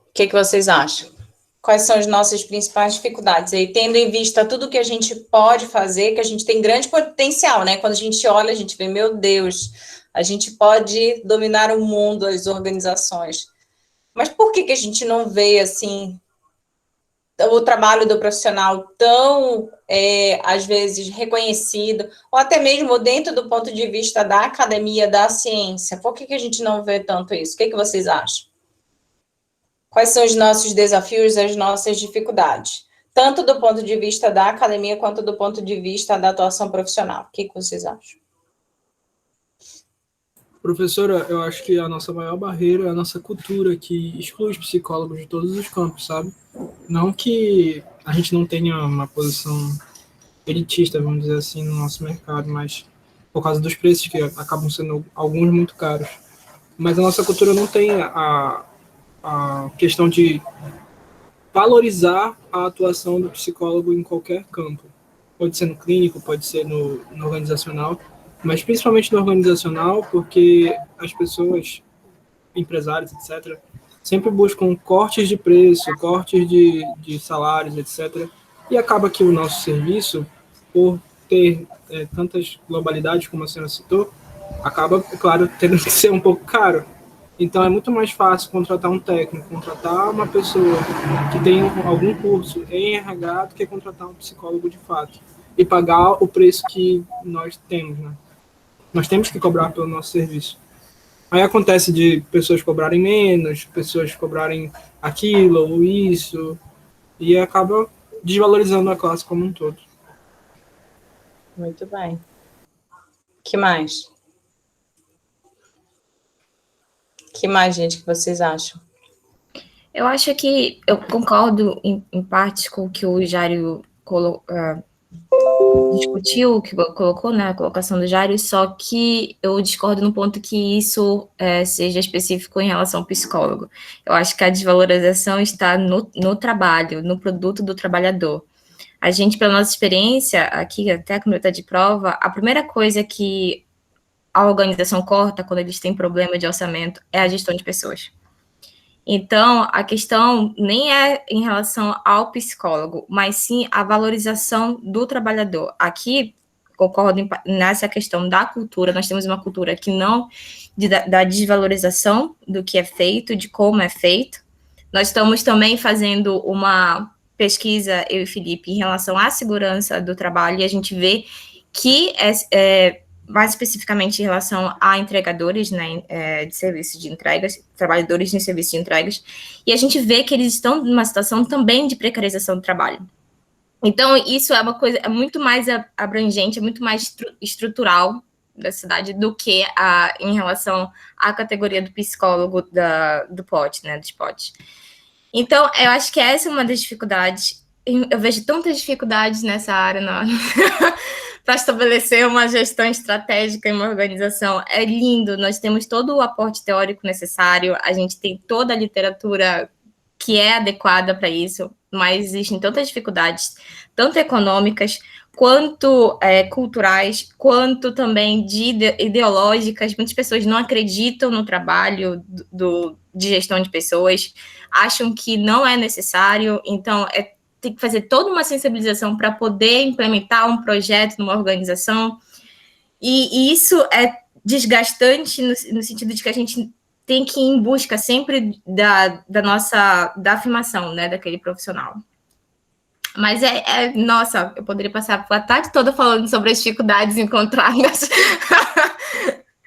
O que vocês acham? Quais são as nossas principais dificuldades? Aí, tendo em vista tudo que a gente pode fazer, que a gente tem grande potencial, né? Quando a gente olha, a gente vê, meu Deus, a gente pode dominar o mundo, as organizações. Mas por que a gente não vê, assim, o trabalho do profissional tão, às vezes, reconhecido, ou até mesmo dentro do ponto de vista da academia, da ciência? Por que a gente não vê tanto isso? O que vocês acham? Quais são os nossos desafios, as nossas dificuldades? Tanto do ponto de vista da academia, quanto do ponto de vista da atuação profissional. O que vocês acham? Professora, eu acho que a nossa maior barreira é a nossa cultura, que exclui os psicólogos de todos os campos, sabe? Não que a gente não tenha uma posição elitista, vamos dizer assim, no nosso mercado, mas por causa dos preços que acabam sendo alguns muito caros. Mas a nossa cultura não tem a questão de valorizar a atuação do psicólogo em qualquer campo. Pode ser no clínico, pode ser no organizacional, mas principalmente no organizacional, porque as pessoas, empresários, etc., sempre buscam cortes de preço, cortes de salários, etc., e acaba que o nosso serviço, por ter tantas globalidades, como a senhora citou, acaba, claro, tendo que ser um pouco caro. Então, é muito mais fácil contratar um técnico, contratar uma pessoa que tem algum curso em RH do que contratar um psicólogo de fato e pagar o preço que nós temos, né? Nós temos que cobrar pelo nosso serviço. Aí acontece de pessoas cobrarem menos, pessoas cobrarem aquilo ou isso, e acaba desvalorizando a classe como um todo. Muito bem. O que mais? O que mais, gente, que vocês acham? Eu acho que eu concordo em partes com o que o Jário discutiu, que colocou, né, a colocação do Jário, só que eu discordo no ponto que isso seja específico em relação ao psicólogo. Eu acho que a desvalorização está no trabalho, no produto do trabalhador. A gente, pela nossa experiência aqui, até a comunidade de prova, a primeira coisa que a organização corta quando eles têm problema de orçamento é a gestão de pessoas. Então, a questão nem é em relação ao psicólogo, mas sim a valorização do trabalhador. Aqui, concordo nessa questão da cultura, nós temos uma cultura que não, da desvalorização do que é feito, de como é feito. Nós estamos também fazendo uma pesquisa, eu e Felipe, em relação à segurança do trabalho, e a gente vê que mais especificamente em relação a entregadores, né, de serviço de entregas, trabalhadores em serviço de entregas, e a gente vê que eles estão numa situação também de precarização do trabalho. Então, isso é uma coisa muito mais abrangente, é muito mais estrutural da cidade do que em relação à categoria do psicólogo do POT, né, dos POT. Então, eu acho que essa é uma das dificuldades. Eu vejo tantas dificuldades nessa área para estabelecer uma gestão estratégica em uma organização. É lindo, nós temos todo o aporte teórico necessário, a gente tem toda a literatura que é adequada para isso, mas existem tantas dificuldades, tanto econômicas, quanto culturais, quanto também ideológicas. Muitas pessoas não acreditam no trabalho de gestão de pessoas, acham que não é necessário, então tem que fazer toda uma sensibilização para poder implementar um projeto numa organização, e isso é desgastante no sentido de que a gente tem que ir em busca sempre da afirmação, né, daquele profissional. Mas nossa, eu poderia passar a tarde toda falando sobre as dificuldades encontradas.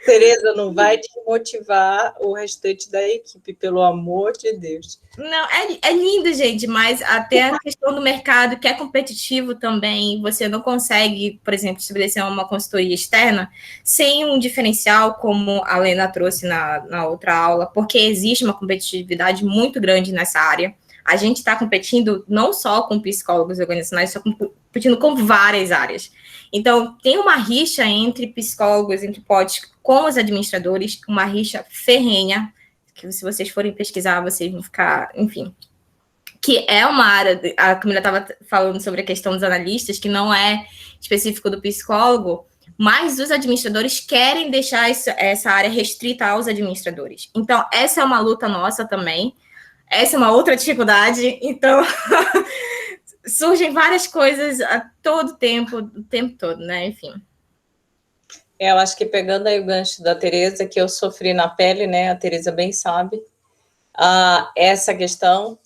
Tereza, não vai desmotivar o restante da equipe, pelo amor de Deus. Não, é lindo, gente, mas até a questão do mercado, que é competitivo também, você não consegue, por exemplo, estabelecer uma consultoria externa sem um diferencial, como a Lena trouxe na outra aula, porque existe uma competitividade muito grande nessa área. A gente está competindo não só com psicólogos organizacionais, está competindo com várias áreas. Então, tem uma rixa entre psicólogos, entre POTs, com os administradores, uma rixa ferrenha, que se vocês forem pesquisar, vocês vão ficar, enfim, que é uma área, a Camila estava falando sobre a questão dos analistas, que não é específico do psicólogo, mas os administradores querem deixar essa área restrita aos administradores. Então, essa é uma luta nossa também, essa é uma outra dificuldade, então surgem várias coisas a todo tempo, o tempo todo, né, enfim. Eu acho que pegando aí o gancho da Tereza, que eu sofri na pele, né, a Tereza bem sabe, essa questão,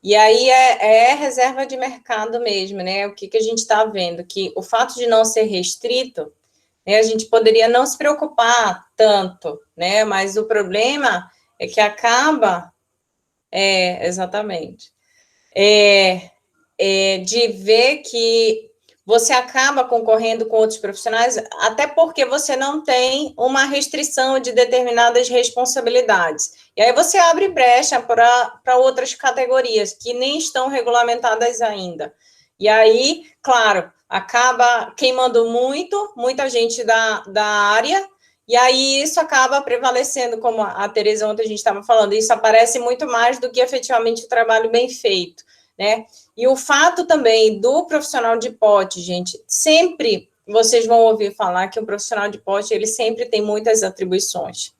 e aí é reserva de mercado mesmo, né, o que a gente está vendo, que o fato de não ser restrito, né, a gente poderia não se preocupar tanto, né, mas o problema é que acaba, exatamente, de ver que você acaba concorrendo com outros profissionais, até porque você não tem uma restrição de determinadas responsabilidades. E aí você abre brecha para outras categorias que nem estão regulamentadas ainda. E aí, claro, acaba queimando muita gente da área, e aí isso acaba prevalecendo, como a Tereza ontem a gente estava falando, isso aparece muito mais do que efetivamente o trabalho bem feito, né? E o fato também do profissional de POT, gente, sempre vocês vão ouvir falar que o profissional de POT, ele sempre tem muitas atribuições.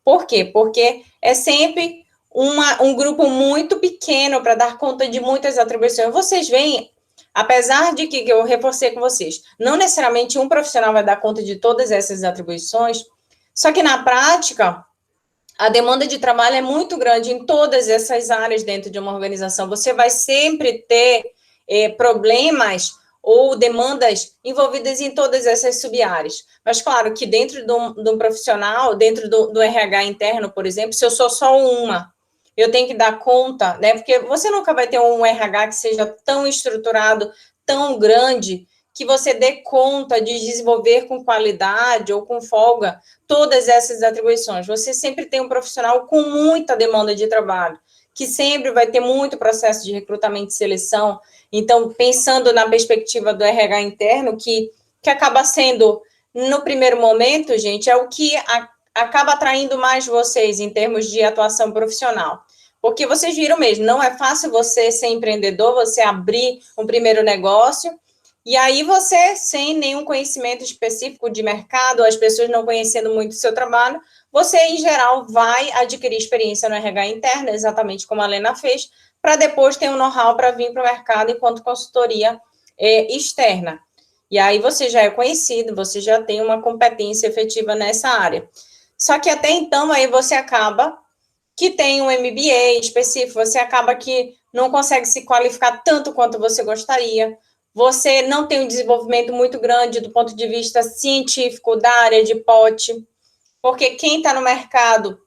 Por quê? Porque é sempre um grupo muito pequeno para dar conta de muitas atribuições. Vocês veem, apesar de que eu reforcei com vocês, não necessariamente um profissional vai dar conta de todas essas atribuições, só que na prática, a demanda de trabalho é muito grande em todas essas áreas dentro de uma organização. Você vai sempre ter problemas ou demandas envolvidas em todas essas sub-áreas. Mas, claro, que dentro de um profissional, dentro do RH interno, por exemplo, se eu sou só uma, eu tenho que dar conta, né? Porque você nunca vai ter um RH que seja tão estruturado, tão grande, que você dê conta de desenvolver com qualidade ou com folga todas essas atribuições. Você sempre tem um profissional com muita demanda de trabalho, que sempre vai ter muito processo de recrutamento e seleção. Então, pensando na perspectiva do RH interno, que acaba sendo, no primeiro momento, gente, é o que acaba atraindo mais vocês em termos de atuação profissional. Porque vocês viram mesmo, não é fácil você ser empreendedor, você abrir um primeiro negócio, e aí você, sem nenhum conhecimento específico de mercado, as pessoas não conhecendo muito o seu trabalho, você, em geral, vai adquirir experiência no RH interno, exatamente como a Lena fez, para depois ter um know-how para vir para o mercado enquanto consultoria externa. E aí você já é conhecido, você já tem uma competência efetiva nessa área. Só que até então, aí você acaba que tem um MBA específico, você acaba que não consegue se qualificar tanto quanto você gostaria, você não tem um desenvolvimento muito grande do ponto de vista científico da área de POT, porque quem está no mercado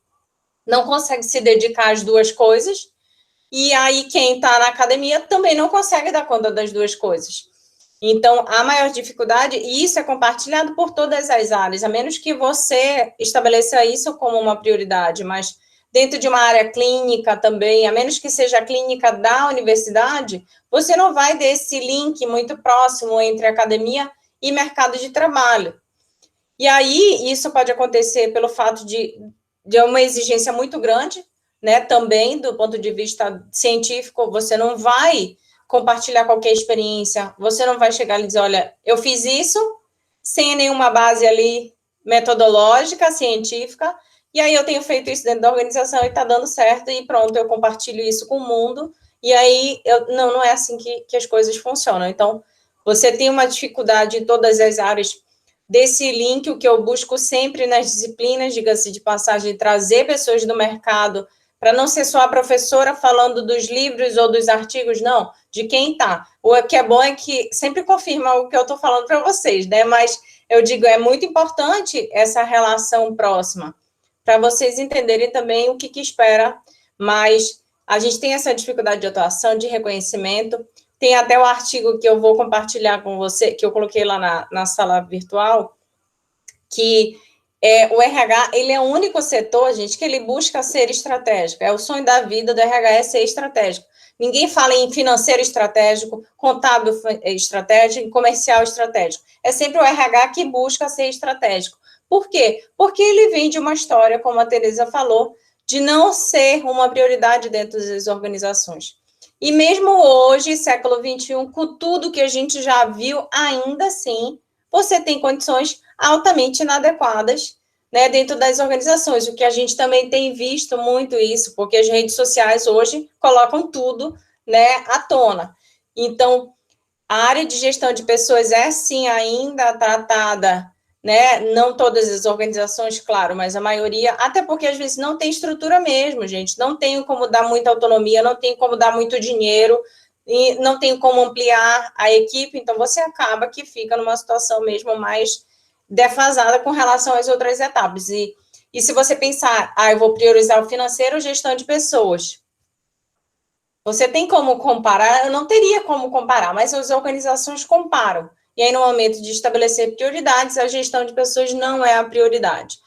não consegue se dedicar às duas coisas, e aí quem está na academia também não consegue dar conta das duas coisas. Então, a maior dificuldade, e isso é compartilhado por todas as áreas, a menos que você estabeleça isso como uma prioridade, mas dentro de uma área clínica também, a menos que seja a clínica da universidade, você não vai ter esse link muito próximo entre academia e mercado de trabalho. E aí, isso pode acontecer pelo fato de uma exigência muito grande, né, também do ponto de vista científico, você não vai compartilhar qualquer experiência, você não vai chegar e dizer, olha, eu fiz isso sem nenhuma base ali metodológica, científica, e aí eu tenho feito isso dentro da organização e está dando certo, e pronto, eu compartilho isso com o mundo, e aí, não é assim que as coisas funcionam. Então, você tem uma dificuldade em todas as áreas desse link, o que eu busco sempre nas disciplinas, diga-se de passagem, trazer pessoas do mercado, para não ser só a professora falando dos livros ou dos artigos, não, de quem está. O que é bom é que sempre confirma o que eu estou falando para vocês, né? Mas eu digo, é muito importante essa relação próxima, para vocês entenderem também o que espera, mas a gente tem essa dificuldade de atuação, de reconhecimento. Tem até o artigo que eu vou compartilhar com você, que eu coloquei lá na sala virtual, que o RH, ele é o único setor, gente, que ele busca ser estratégico. É o sonho da vida do RH é ser estratégico. Ninguém fala em financeiro estratégico, contábil estratégico, comercial estratégico. É sempre o RH que busca ser estratégico. Por quê? Porque ele vem de uma história, como a Teresa falou, de não ser uma prioridade dentro das organizações. E mesmo hoje, século XXI, com tudo que a gente já viu, ainda assim, você tem condições altamente inadequadas, né, dentro das organizações, o que a gente também tem visto muito isso, porque as redes sociais hoje colocam tudo, né, à tona. Então, a área de gestão de pessoas é, sim, ainda tratada, né, não todas as organizações, claro, mas a maioria, até porque às vezes não tem estrutura mesmo, gente, não tem como dar muita autonomia, não tem como dar muito dinheiro, e não tem como ampliar a equipe, então você acaba que fica numa situação mesmo mais defasada com relação às outras etapas. E se você pensar, eu vou priorizar o financeiro ou gestão de pessoas, você tem como comparar? Eu não teria como comparar, mas as organizações comparam. E aí, no momento de estabelecer prioridades, a gestão de pessoas não é a prioridade.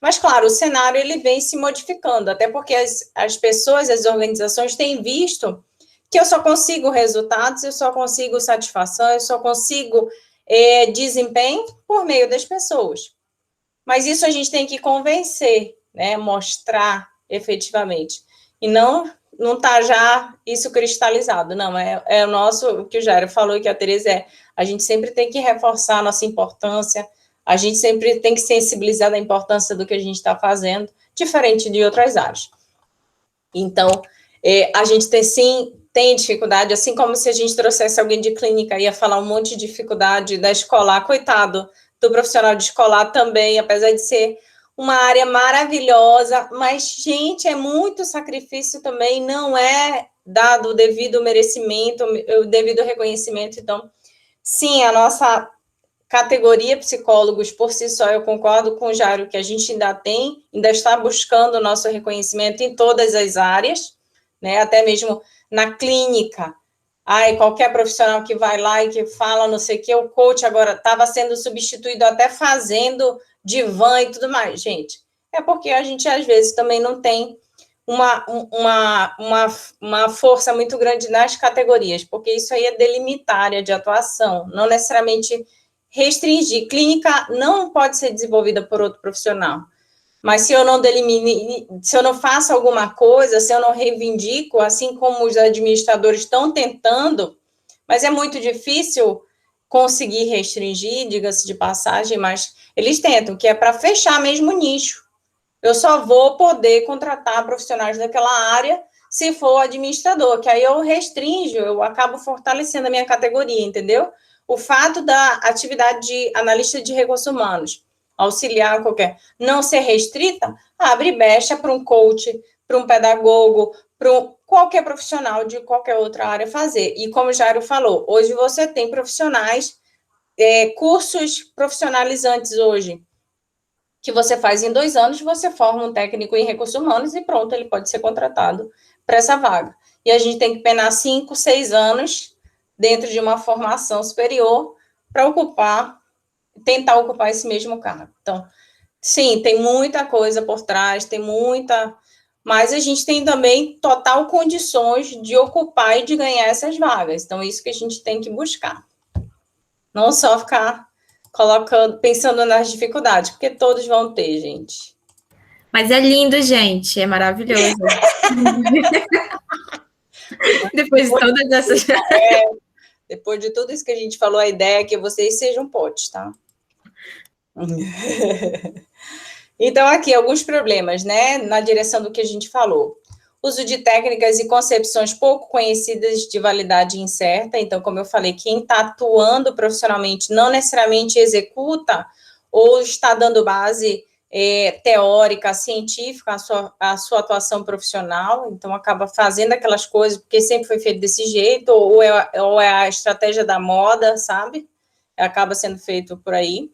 Mas, claro, o cenário ele vem se modificando, até porque as pessoas, as organizações têm visto que eu só consigo resultados, eu só consigo satisfação, eu só consigo desempenho por meio das pessoas. Mas isso a gente tem que convencer, né, mostrar efetivamente. E não está já isso cristalizado, não, é o nosso, o que o Jairo falou, que a Teresa a gente sempre tem que reforçar a nossa importância, a gente sempre tem que sensibilizar da importância do que a gente está fazendo, diferente de outras áreas. Então, a gente tem dificuldade, assim como se a gente trouxesse alguém de clínica, ia falar um monte de dificuldade da escolar, coitado do profissional de escolar também, apesar de ser uma área maravilhosa, mas, gente, é muito sacrifício também, não é dado o devido merecimento, o devido reconhecimento. Então, sim, a nossa categoria psicólogos, por si só, eu concordo com o Jairo, que a gente ainda está buscando o nosso reconhecimento em todas as áreas, né, até mesmo na clínica. Qualquer profissional que vai lá e que fala não sei o que, o coach agora estava sendo substituído até fazendo divã e tudo mais, gente. É porque a gente, às vezes, também não tem uma força muito grande nas categorias, porque isso aí é delimitar área de atuação, não necessariamente restringir. Clínica não pode ser desenvolvida por outro profissional. Mas se eu não delimine, se eu não faço alguma coisa, se eu não reivindico, assim como os administradores estão tentando, mas é muito difícil conseguir restringir, diga-se de passagem, mas eles tentam, que é para fechar mesmo o nicho. Eu só vou poder contratar profissionais daquela área se for administrador, que aí eu restringo, eu acabo fortalecendo a minha categoria, entendeu? O fato da atividade de analista de recursos humanos, auxiliar qualquer, não ser restrita, abre brecha para um coach, para um pedagogo, para qualquer profissional de qualquer outra área fazer. E como o Jairo falou, hoje você tem profissionais, cursos profissionalizantes hoje, que você faz em 2 anos, você forma um técnico em recursos humanos e pronto, ele pode ser contratado para essa vaga. E a gente tem que penar 5, 6 anos dentro de uma formação superior para tentar ocupar esse mesmo cargo. Então, sim, tem muita coisa por trás, mas a gente tem também total condições de ocupar e de ganhar essas vagas. Então, isso que a gente tem que buscar. Não só ficar pensando nas dificuldades, porque todos vão ter, gente. Mas é lindo, gente, é maravilhoso. Depois de todas essas... Depois de tudo isso que a gente falou, a ideia é que vocês sejam potes, tá? Então, aqui, alguns problemas, né, na direção do que a gente falou. Uso de técnicas e concepções pouco conhecidas de validade incerta. Então, como eu falei, quem está atuando profissionalmente não necessariamente executa ou está dando base teórica, científica à sua atuação profissional. Então, acaba fazendo aquelas coisas porque sempre foi feito desse jeito, ou é a estratégia da moda, sabe? Acaba sendo feito por aí.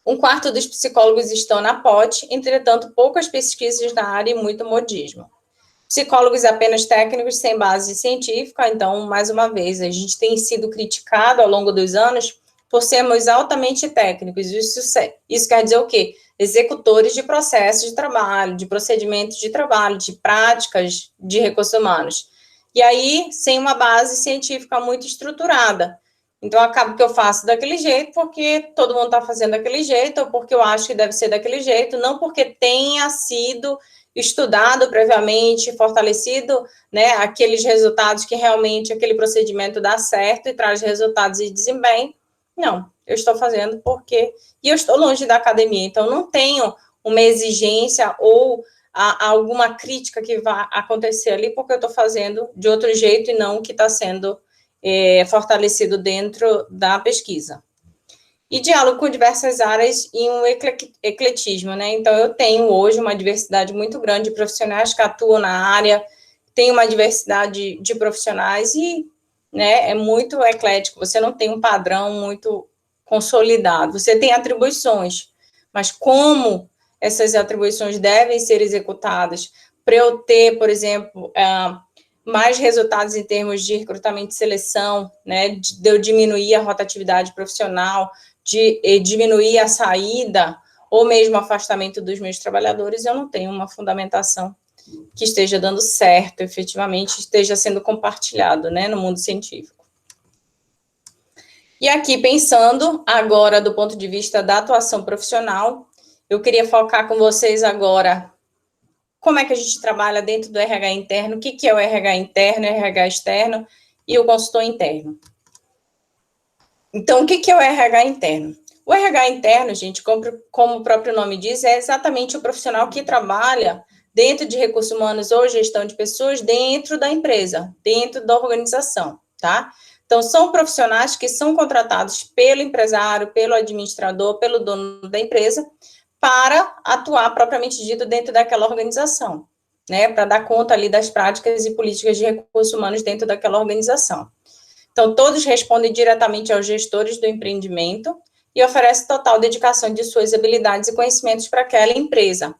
1/4 dos psicólogos estão na POT, entretanto, poucas pesquisas na área e muito modismo. Psicólogos apenas técnicos, sem base científica. Então, mais uma vez, a gente tem sido criticado ao longo dos anos por sermos altamente técnicos. Isso quer dizer o quê? Executores de processos de trabalho, de procedimentos de trabalho, de práticas de recursos humanos. E aí, sem uma base científica muito estruturada. Então, acaba que eu faço daquele jeito porque todo mundo está fazendo daquele jeito, ou porque eu acho que deve ser daquele jeito, não porque tenha sido estudado previamente, fortalecido, né, aqueles resultados que realmente aquele procedimento dá certo e traz resultados e desempenho. Não, eu estou fazendo porque... E eu estou longe da academia, então não tenho uma exigência ou alguma crítica que vai acontecer ali, porque eu estou fazendo de outro jeito e não o que está sendo fortalecido dentro da pesquisa. E diálogo com diversas áreas e um ecletismo, né? Então, eu tenho hoje uma diversidade muito grande de profissionais que atuam na área, tenho uma diversidade de profissionais e, né, é muito eclético, você não tem um padrão muito consolidado, você tem atribuições, mas como essas atribuições devem ser executadas para eu ter, por exemplo, mais resultados em termos de recrutamento e seleção, né, de eu diminuir a rotatividade profissional, de diminuir a saída, ou mesmo afastamento dos meus trabalhadores, eu não tenho uma fundamentação que esteja dando certo, efetivamente, esteja sendo compartilhado, né, no mundo científico. E aqui, pensando agora do ponto de vista da atuação profissional, eu queria focar com vocês agora como é que a gente trabalha dentro do RH interno, o que é o RH interno, o RH externo e o consultor interno. Então, o que é o RH interno? O RH interno, gente, como o próprio nome diz, é exatamente o profissional que trabalha dentro de recursos humanos ou gestão de pessoas dentro da empresa, dentro da organização, tá? Então, são profissionais que são contratados pelo empresário, pelo administrador, pelo dono da empresa, para atuar propriamente dito dentro daquela organização, né? Para dar conta ali das práticas e políticas de recursos humanos dentro daquela organização. Então, todos respondem diretamente aos gestores do empreendimento e oferecem total dedicação de suas habilidades e conhecimentos para aquela empresa.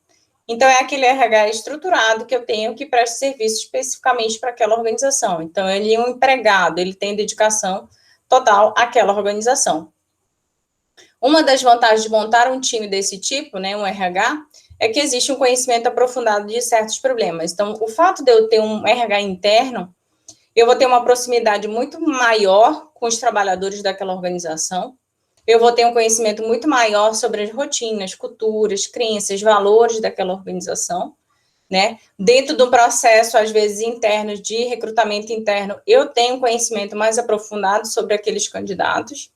Então, é aquele RH estruturado que eu tenho que presta serviço especificamente para aquela organização. Então, ele é um empregado, ele tem dedicação total àquela organização. Uma das vantagens de montar um time desse tipo, né, um RH, é que existe um conhecimento aprofundado de certos problemas. Então, o fato de eu ter um RH interno, eu vou ter uma proximidade muito maior com os trabalhadores daquela organização, eu vou ter um conhecimento muito maior sobre as rotinas, culturas, crenças, valores daquela organização, né? Dentro do processo, às vezes, interno, de recrutamento interno, eu tenho um conhecimento mais aprofundado sobre aqueles candidatos.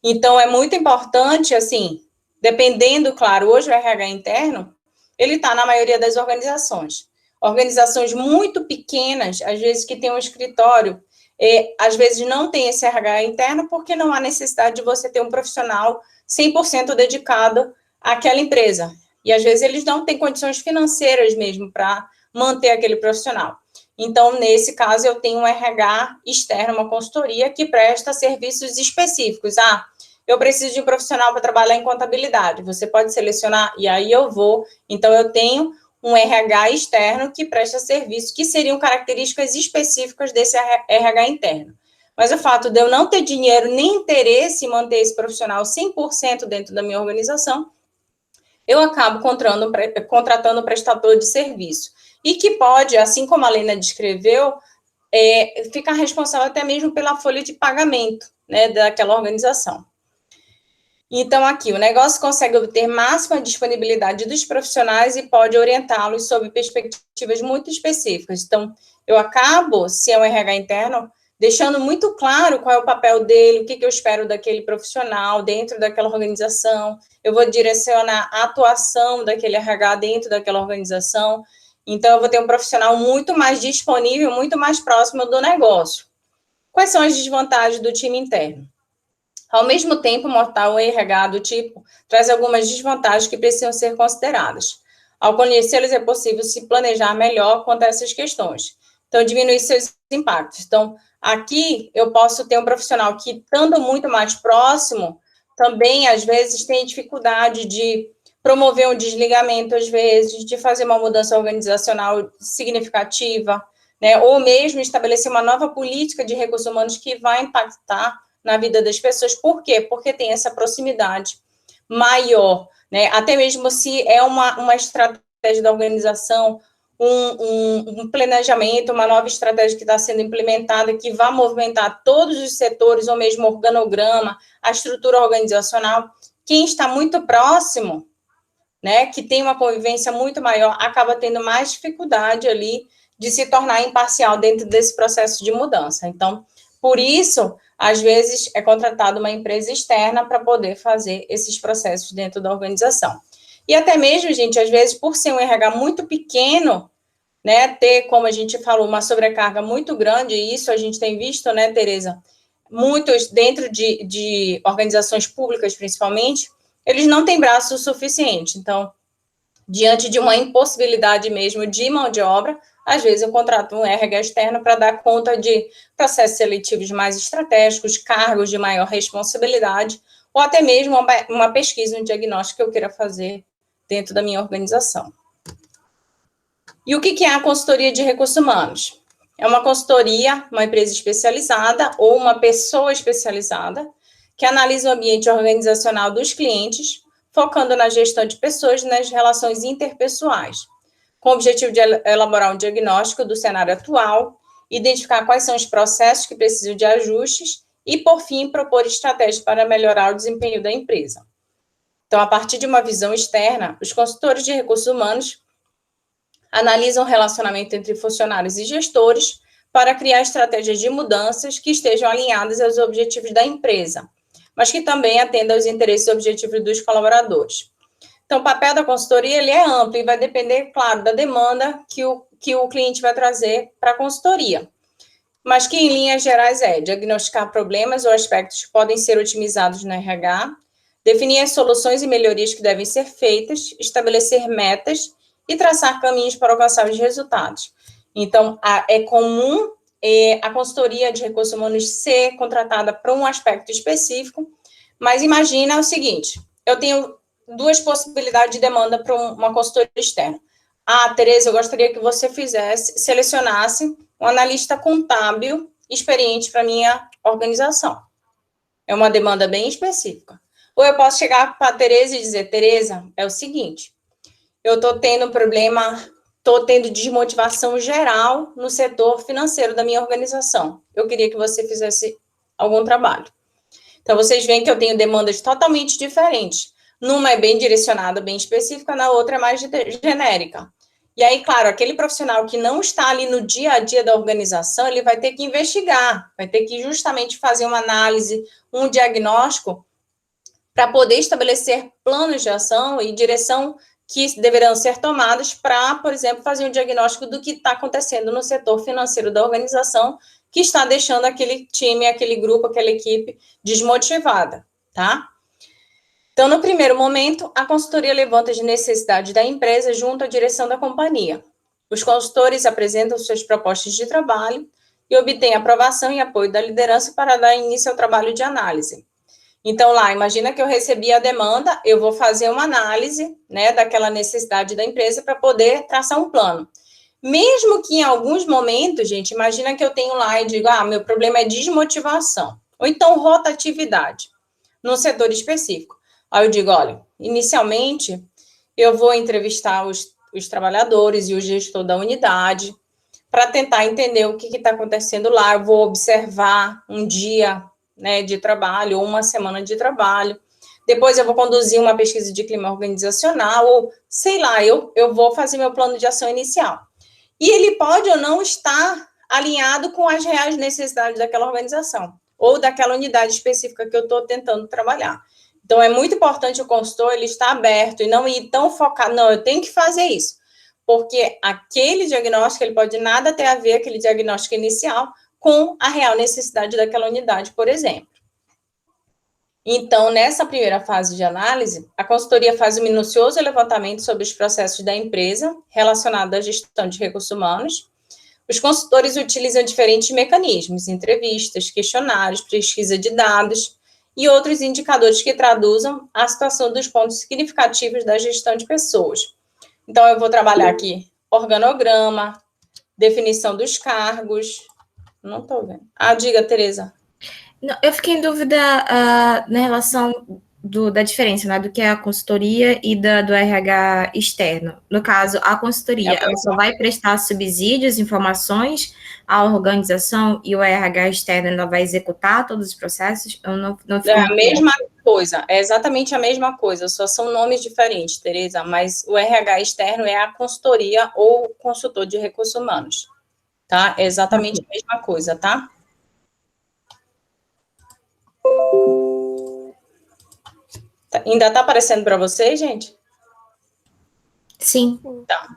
Então, é muito importante, assim, dependendo, claro, hoje o RH interno, ele está na maioria das organizações. Organizações muito pequenas, às vezes, que tem um escritório, às vezes não tem esse RH interno, porque não há necessidade de você ter um profissional 100% dedicado àquela empresa. E, às vezes, eles não têm condições financeiras mesmo para manter aquele profissional. Então, nesse caso, eu tenho um RH externo, uma consultoria, que presta serviços específicos. Eu preciso de um profissional para trabalhar em contabilidade. Você pode selecionar, e aí eu vou. Então, eu tenho um RH externo que presta serviço, que seriam características específicas desse RH interno. Mas o fato de eu não ter dinheiro nem interesse em manter esse profissional 100% dentro da minha organização, eu acabo contratando um prestador de serviço. E que pode, assim como a Lena descreveu, ficar responsável até mesmo pela folha de pagamento, né, daquela organização. Então, aqui, o negócio consegue obter máxima disponibilidade dos profissionais e pode orientá-los sob perspectivas muito específicas. Então, eu acabo, se é um RH interno, deixando muito claro qual é o papel dele, o que eu espero daquele profissional dentro daquela organização. Eu vou direcionar a atuação daquele RH dentro daquela organização. Então, eu vou ter um profissional muito mais disponível, muito mais próximo do negócio. Quais são as desvantagens do time interno? Ao mesmo tempo, montar um RH do tipo traz algumas desvantagens que precisam ser consideradas. Ao conhecê-los, é possível se planejar melhor quanto a essas questões. Então, diminuir seus impactos. Então, aqui eu posso ter um profissional que, estando muito mais próximo, também, às vezes, tem dificuldade de promover um desligamento, às vezes, de fazer uma mudança organizacional significativa, né? Ou mesmo estabelecer uma nova política de recursos humanos que vai impactar na vida das pessoas. Por quê? Porque tem essa proximidade maior, né? Até mesmo se é uma estratégia da organização, um planejamento, uma nova estratégia que está sendo implementada, que vai movimentar todos os setores, ou mesmo organograma, a estrutura organizacional, quem está muito próximo, né, que tem uma convivência muito maior, acaba tendo mais dificuldade ali de se tornar imparcial dentro desse processo de mudança. Então, por isso, às vezes, é contratada uma empresa externa para poder fazer esses processos dentro da organização. E até mesmo, gente, às vezes, por ser um RH muito pequeno, né, ter, como a gente falou, uma sobrecarga muito grande, e isso a gente tem visto, né, Tereza, muitos dentro de organizações públicas, principalmente, eles não têm braço suficiente. Então, diante de uma impossibilidade mesmo de mão de obra, às vezes eu contrato um RH externo para dar conta de processos seletivos mais estratégicos, cargos de maior responsabilidade, ou até mesmo uma pesquisa, um diagnóstico que eu queira fazer dentro da minha organização. E o que é a consultoria de recursos humanos? É uma consultoria, uma empresa especializada ou uma pessoa especializada que analisa o ambiente organizacional dos clientes, focando na gestão de pessoas e nas relações interpessoais, com o objetivo de elaborar um diagnóstico do cenário atual, identificar quais são os processos que precisam de ajustes e, por fim, propor estratégias para melhorar o desempenho da empresa. Então, a partir de uma visão externa, os consultores de recursos humanos analisam o relacionamento entre funcionários e gestores para criar estratégias de mudanças que estejam alinhadas aos objetivos da empresa, mas que também atendam aos interesses e objetivos dos colaboradores. Então, o papel da consultoria ele é amplo e vai depender, claro, da demanda que o cliente vai trazer para a consultoria. Mas que, em linhas gerais, é diagnosticar problemas ou aspectos que podem ser otimizados na RH, definir as soluções e melhorias que devem ser feitas, estabelecer metas e traçar caminhos para alcançar os resultados. Então, é comum a consultoria de recursos humanos ser contratada para um aspecto específico, mas imagina o seguinte, eu tenho duas possibilidades de demanda para uma consultoria externa. Tereza, eu gostaria que você selecionasse um analista contábil experiente para a minha organização. É uma demanda bem específica. Ou eu posso chegar para a Tereza e dizer, Tereza, é o seguinte, eu estou tendo um problema, estou tendo desmotivação geral no setor financeiro da minha organização. Eu queria que você fizesse algum trabalho. Então, vocês veem que eu tenho demandas totalmente diferentes. Numa é bem direcionada, bem específica, na outra é mais genérica. E aí, claro, aquele profissional que não está ali no dia a dia da organização, ele vai ter que investigar, vai ter que justamente fazer uma análise, um diagnóstico, para poder estabelecer planos de ação e direção que deverão ser tomadas para, por exemplo, fazer um diagnóstico do que está acontecendo no setor financeiro da organização, que está deixando aquele time, aquele grupo, aquela equipe desmotivada, tá? Então, no primeiro momento, a consultoria levanta as necessidades da empresa junto à direção da companhia. Os consultores apresentam suas propostas de trabalho e obtêm aprovação e apoio da liderança para dar início ao trabalho de análise. Então, lá, imagina que eu recebi a demanda, eu vou fazer uma análise, né, daquela necessidade da empresa para poder traçar um plano. Mesmo que em alguns momentos, gente, imagina que eu tenho lá e digo, meu problema é desmotivação, ou então rotatividade, num setor específico. Aí eu digo, olha, inicialmente, eu vou entrevistar os trabalhadores e o gestor da unidade para tentar entender o que está acontecendo lá. Eu vou observar um dia, né, de trabalho, ou uma semana de trabalho. Depois eu vou conduzir uma pesquisa de clima organizacional, ou, sei lá, eu vou fazer meu plano de ação inicial. E ele pode ou não estar alinhado com as reais necessidades daquela organização, ou daquela unidade específica que eu estou tentando trabalhar. Então, é muito importante o consultor ele estar aberto e não ir tão focado, não, eu tenho que fazer isso, porque aquele diagnóstico, ele pode nada ter a ver, aquele diagnóstico inicial, com a real necessidade daquela unidade, por exemplo. Então, nessa primeira fase de análise, a consultoria faz um minucioso levantamento sobre os processos da empresa relacionados à gestão de recursos humanos. Os consultores utilizam diferentes mecanismos, entrevistas, questionários, pesquisa de dados, e outros indicadores que traduzam a situação dos pontos significativos da gestão de pessoas. Então, eu vou trabalhar aqui organograma, definição dos cargos. Não estou vendo. Diga, Tereza. Não, eu fiquei em dúvida na relação da diferença, né, do que é a consultoria e do RH externo. No caso, a consultoria, ela só vai prestar subsídios, informações à organização e o RH externo ainda vai executar todos os processos? Eu não é a mesma coisa, é exatamente a mesma coisa, só são nomes diferentes, Tereza, mas o RH externo é a consultoria ou consultor de recursos humanos, tá? É exatamente a mesma coisa, tá? Ainda está aparecendo para vocês, gente? Sim. Tá.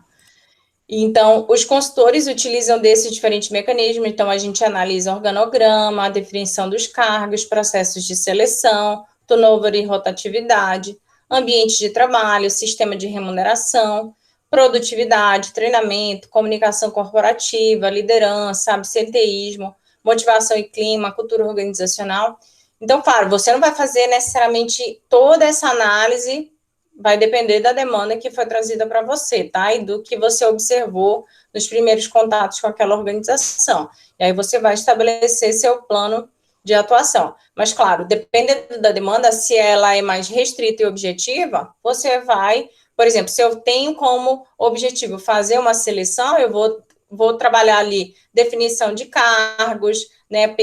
Então, os consultores utilizam desses diferentes mecanismos, então a gente analisa organograma, a definição dos cargos, processos de seleção, turnover e rotatividade, ambiente de trabalho, sistema de remuneração, produtividade, treinamento, comunicação corporativa, liderança, absenteísmo, motivação e clima, cultura organizacional. Então, claro, você não vai fazer necessariamente toda essa análise, vai depender da demanda que foi trazida para você, tá? E do que você observou nos primeiros contatos com aquela organização. E aí você vai estabelecer seu plano de atuação. Mas, claro, dependendo da demanda, se ela é mais restrita e objetiva, você vai, por exemplo, se eu tenho como objetivo fazer uma seleção, eu vou trabalhar ali definição de cargos, né,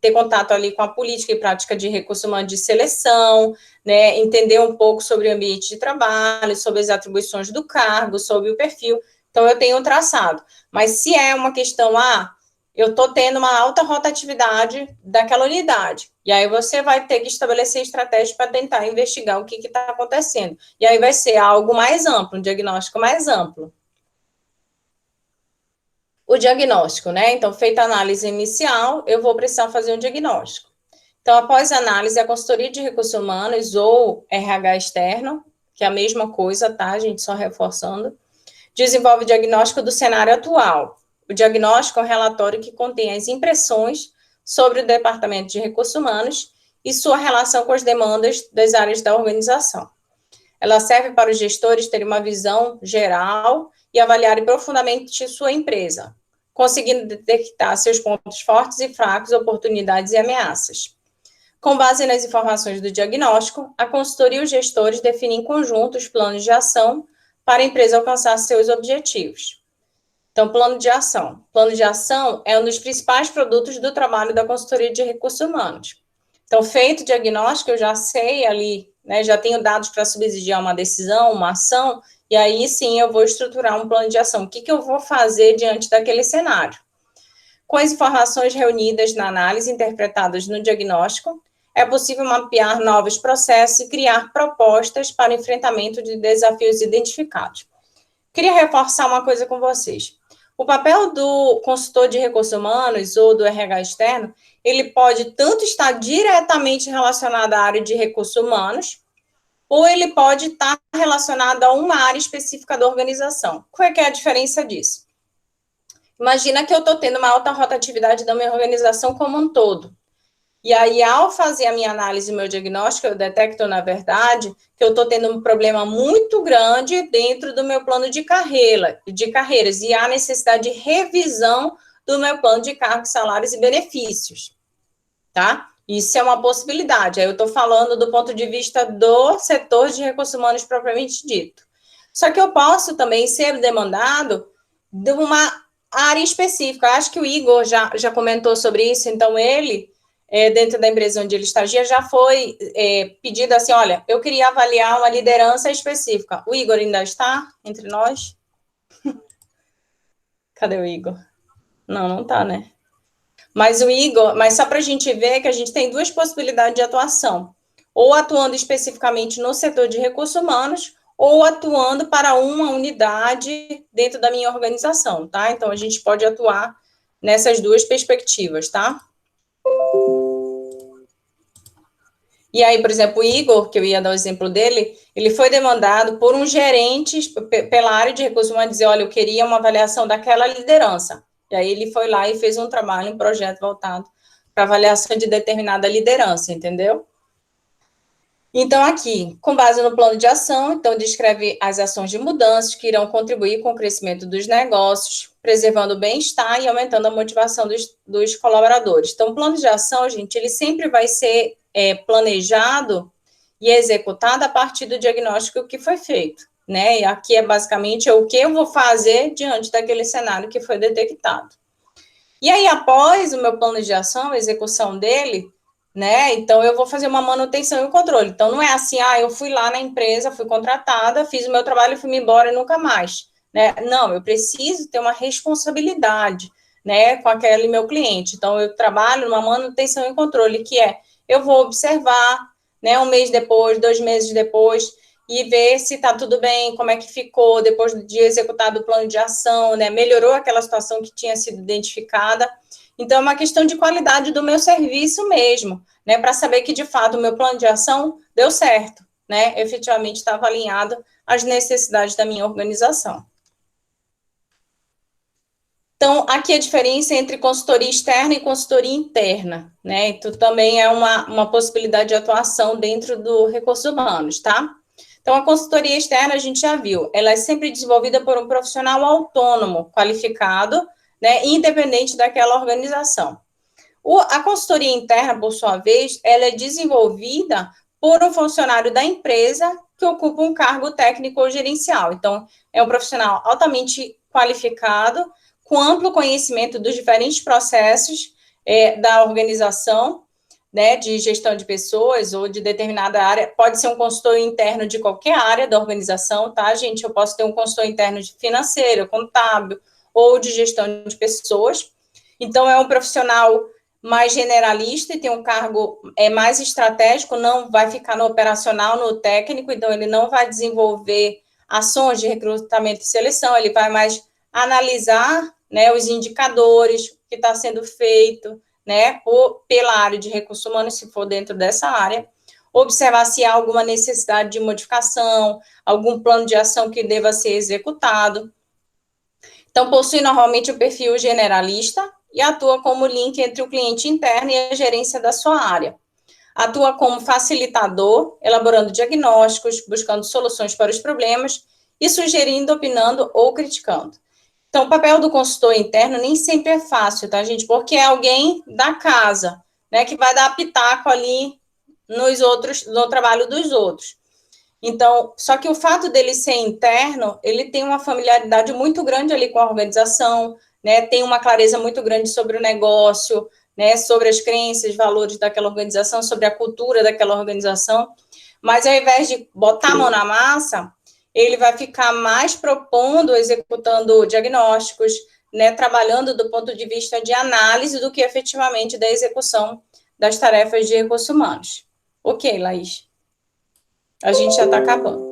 ter contato ali com a política e prática de recursos humanos de seleção, né, entender um pouco sobre o ambiente de trabalho, sobre as atribuições do cargo, sobre o perfil. Então, eu tenho um traçado. Mas se é uma questão, eu estou tendo uma alta rotatividade daquela unidade, e aí você vai ter que estabelecer estratégias para tentar investigar o que está acontecendo. E aí vai ser algo mais amplo, um diagnóstico mais amplo. O diagnóstico, né? Então, feita a análise inicial, eu vou precisar fazer um diagnóstico. Então, após a análise, a consultoria de recursos humanos ou RH externo, que é a mesma coisa, tá, gente? Só reforçando, desenvolve o diagnóstico do cenário atual. O diagnóstico é um relatório que contém as impressões sobre o Departamento de Recursos Humanos e sua relação com as demandas das áreas da organização. Ela serve para os gestores terem uma visão geral e avaliarem profundamente sua empresa, conseguindo detectar seus pontos fortes e fracos, oportunidades e ameaças. Com base nas informações do diagnóstico, a consultoria e os gestores definem em conjunto os planos de ação para a empresa alcançar seus objetivos. Então, plano de ação. Plano de ação é um dos principais produtos do trabalho da consultoria de recursos humanos. Então, feito o diagnóstico, eu já sei ali, né, já tenho dados para subsidiar uma decisão, uma ação, e aí sim eu vou estruturar um plano de ação. O que eu vou fazer diante daquele cenário? Com as informações reunidas na análise interpretadas no diagnóstico, é possível mapear novos processos e criar propostas para o enfrentamento de desafios identificados. Queria reforçar uma coisa com vocês. O papel do consultor de recursos humanos ou do RH externo, ele pode tanto estar diretamente relacionado à área de recursos humanos, ou ele pode estar relacionado a uma área específica da organização. Qual é que é a diferença disso? Imagina que eu estou tendo uma alta rotatividade da minha organização como um todo. E aí, ao fazer a minha análise e meu diagnóstico, eu detecto, na verdade, que eu estou tendo um problema muito grande dentro do meu plano de carreiras, e há necessidade de revisão do meu plano de cargos, salários e benefícios, tá? Isso é uma possibilidade. Aí eu estou falando do ponto de vista do setor de recursos humanos propriamente dito. Só que eu posso também ser demandado de uma área específica. Eu acho que o Igor já comentou sobre isso, então ele... dentro da empresa onde ele estagia, já foi pedido assim, olha, eu queria avaliar uma liderança específica. O Igor ainda está entre nós? Cadê o Igor? Não está, né? Mas o Igor, mas só para a gente ver que a gente tem duas possibilidades de atuação. Ou atuando especificamente no setor de recursos humanos, ou atuando para uma unidade dentro da minha organização, tá? Então, a gente pode atuar nessas duas perspectivas, tá? E aí, por exemplo, o Igor, que eu ia dar o exemplo dele, ele foi demandado por um gerente pela área de recursos humanos, dizer, olha, eu queria uma avaliação daquela liderança. E aí ele foi lá e fez um trabalho, um projeto voltado para avaliação de determinada liderança, entendeu? Então, aqui, com base no plano de ação, então descreve as ações de mudanças que irão contribuir com o crescimento dos negócios, preservando o bem-estar e aumentando a motivação dos colaboradores. Então, o plano de ação, gente, ele sempre vai ser planejado e executado a partir do diagnóstico que foi feito, né? E aqui é basicamente o que eu vou fazer diante daquele cenário que foi detectado. E aí, após o meu plano de ação, a execução dele, né? Então, eu vou fazer uma manutenção e um controle. Então, não é assim, eu fui lá na empresa, fui contratada, fiz o meu trabalho, fui embora e nunca mais, né? Não, eu preciso ter uma responsabilidade, né, com aquele meu cliente. Então, eu trabalho numa manutenção e controle, que eu vou observar, né, um mês depois, 2 meses depois, e ver se está tudo bem, como é que ficou depois de executado o plano de ação, né, melhorou aquela situação que tinha sido identificada. Então, é uma questão de qualidade do meu serviço mesmo, né, para saber que, de fato, o meu plano de ação deu certo, né, efetivamente estava alinhado às necessidades da minha organização. Então, aqui a diferença entre consultoria externa e consultoria interna, né? Então, também é uma possibilidade de atuação dentro do recursos humanos, tá? Então, a consultoria externa, a gente já viu, ela é sempre desenvolvida por um profissional autônomo, qualificado, né, independente daquela organização. A consultoria interna, por sua vez, ela é desenvolvida por um funcionário da empresa que ocupa um cargo técnico ou gerencial. Então, é um profissional altamente qualificado, com amplo conhecimento dos diferentes processos da organização, né, de gestão de pessoas ou de determinada área. Pode ser um consultor interno de qualquer área da organização, tá, gente? Eu posso ter um consultor interno de financeiro, contábil ou de gestão de pessoas. Então, é um profissional mais generalista e tem um cargo mais estratégico, não vai ficar no operacional, no técnico, então ele não vai desenvolver ações de recrutamento e seleção, ele vai mais analisar, né, os indicadores, o que está sendo feito, né, pela área de recursos humanos, se for dentro dessa área, observar se há alguma necessidade de modificação, algum plano de ação que deva ser executado. Então, possui normalmente o perfil generalista e atua como link entre o cliente interno e a gerência da sua área. Atua como facilitador, elaborando diagnósticos, buscando soluções para os problemas e sugerindo, opinando ou criticando. Então, o papel do consultor interno nem sempre é fácil, tá, gente? Porque é alguém da casa, né, que vai dar pitaco ali no trabalho dos outros. Então, só que o fato dele ser interno, ele tem uma familiaridade muito grande ali com a organização, né, tem uma clareza muito grande sobre o negócio, né, sobre as crenças, valores daquela organização, sobre a cultura daquela organização, mas ao invés de botar a mão na massa, ele vai ficar mais propondo, executando diagnósticos, né, trabalhando do ponto de vista de análise do que efetivamente da execução das tarefas de recursos humanos. Ok, Laís. A gente já está acabando.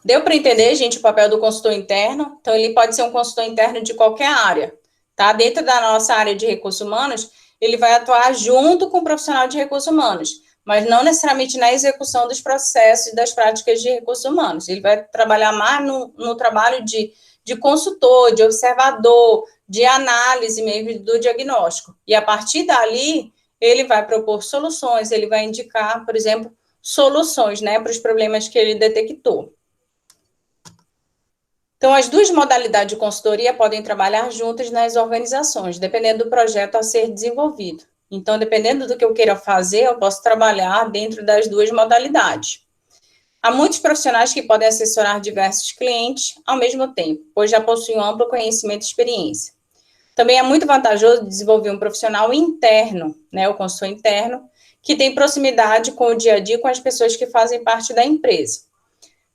Deu para entender, gente, o papel do consultor interno? Então, ele pode ser um consultor interno de qualquer área, tá? Dentro da nossa área de recursos humanos, ele vai atuar junto com o profissional de recursos humanos, mas não necessariamente na execução dos processos e das práticas de recursos humanos. Ele vai trabalhar mais no trabalho de consultor, de observador, de análise mesmo do diagnóstico. E, a partir dali, ele vai propor soluções, ele vai indicar, por exemplo, soluções, né, para os problemas que ele detectou. Então, as duas modalidades de consultoria podem trabalhar juntas nas organizações, dependendo do projeto a ser desenvolvido. Então, dependendo do que eu queira fazer, eu posso trabalhar dentro das duas modalidades. Há muitos profissionais que podem assessorar diversos clientes ao mesmo tempo, pois já possuem um amplo conhecimento e experiência. Também é muito vantajoso desenvolver um profissional interno, né, o consultor interno, que tem proximidade com o dia a dia com as pessoas que fazem parte da empresa.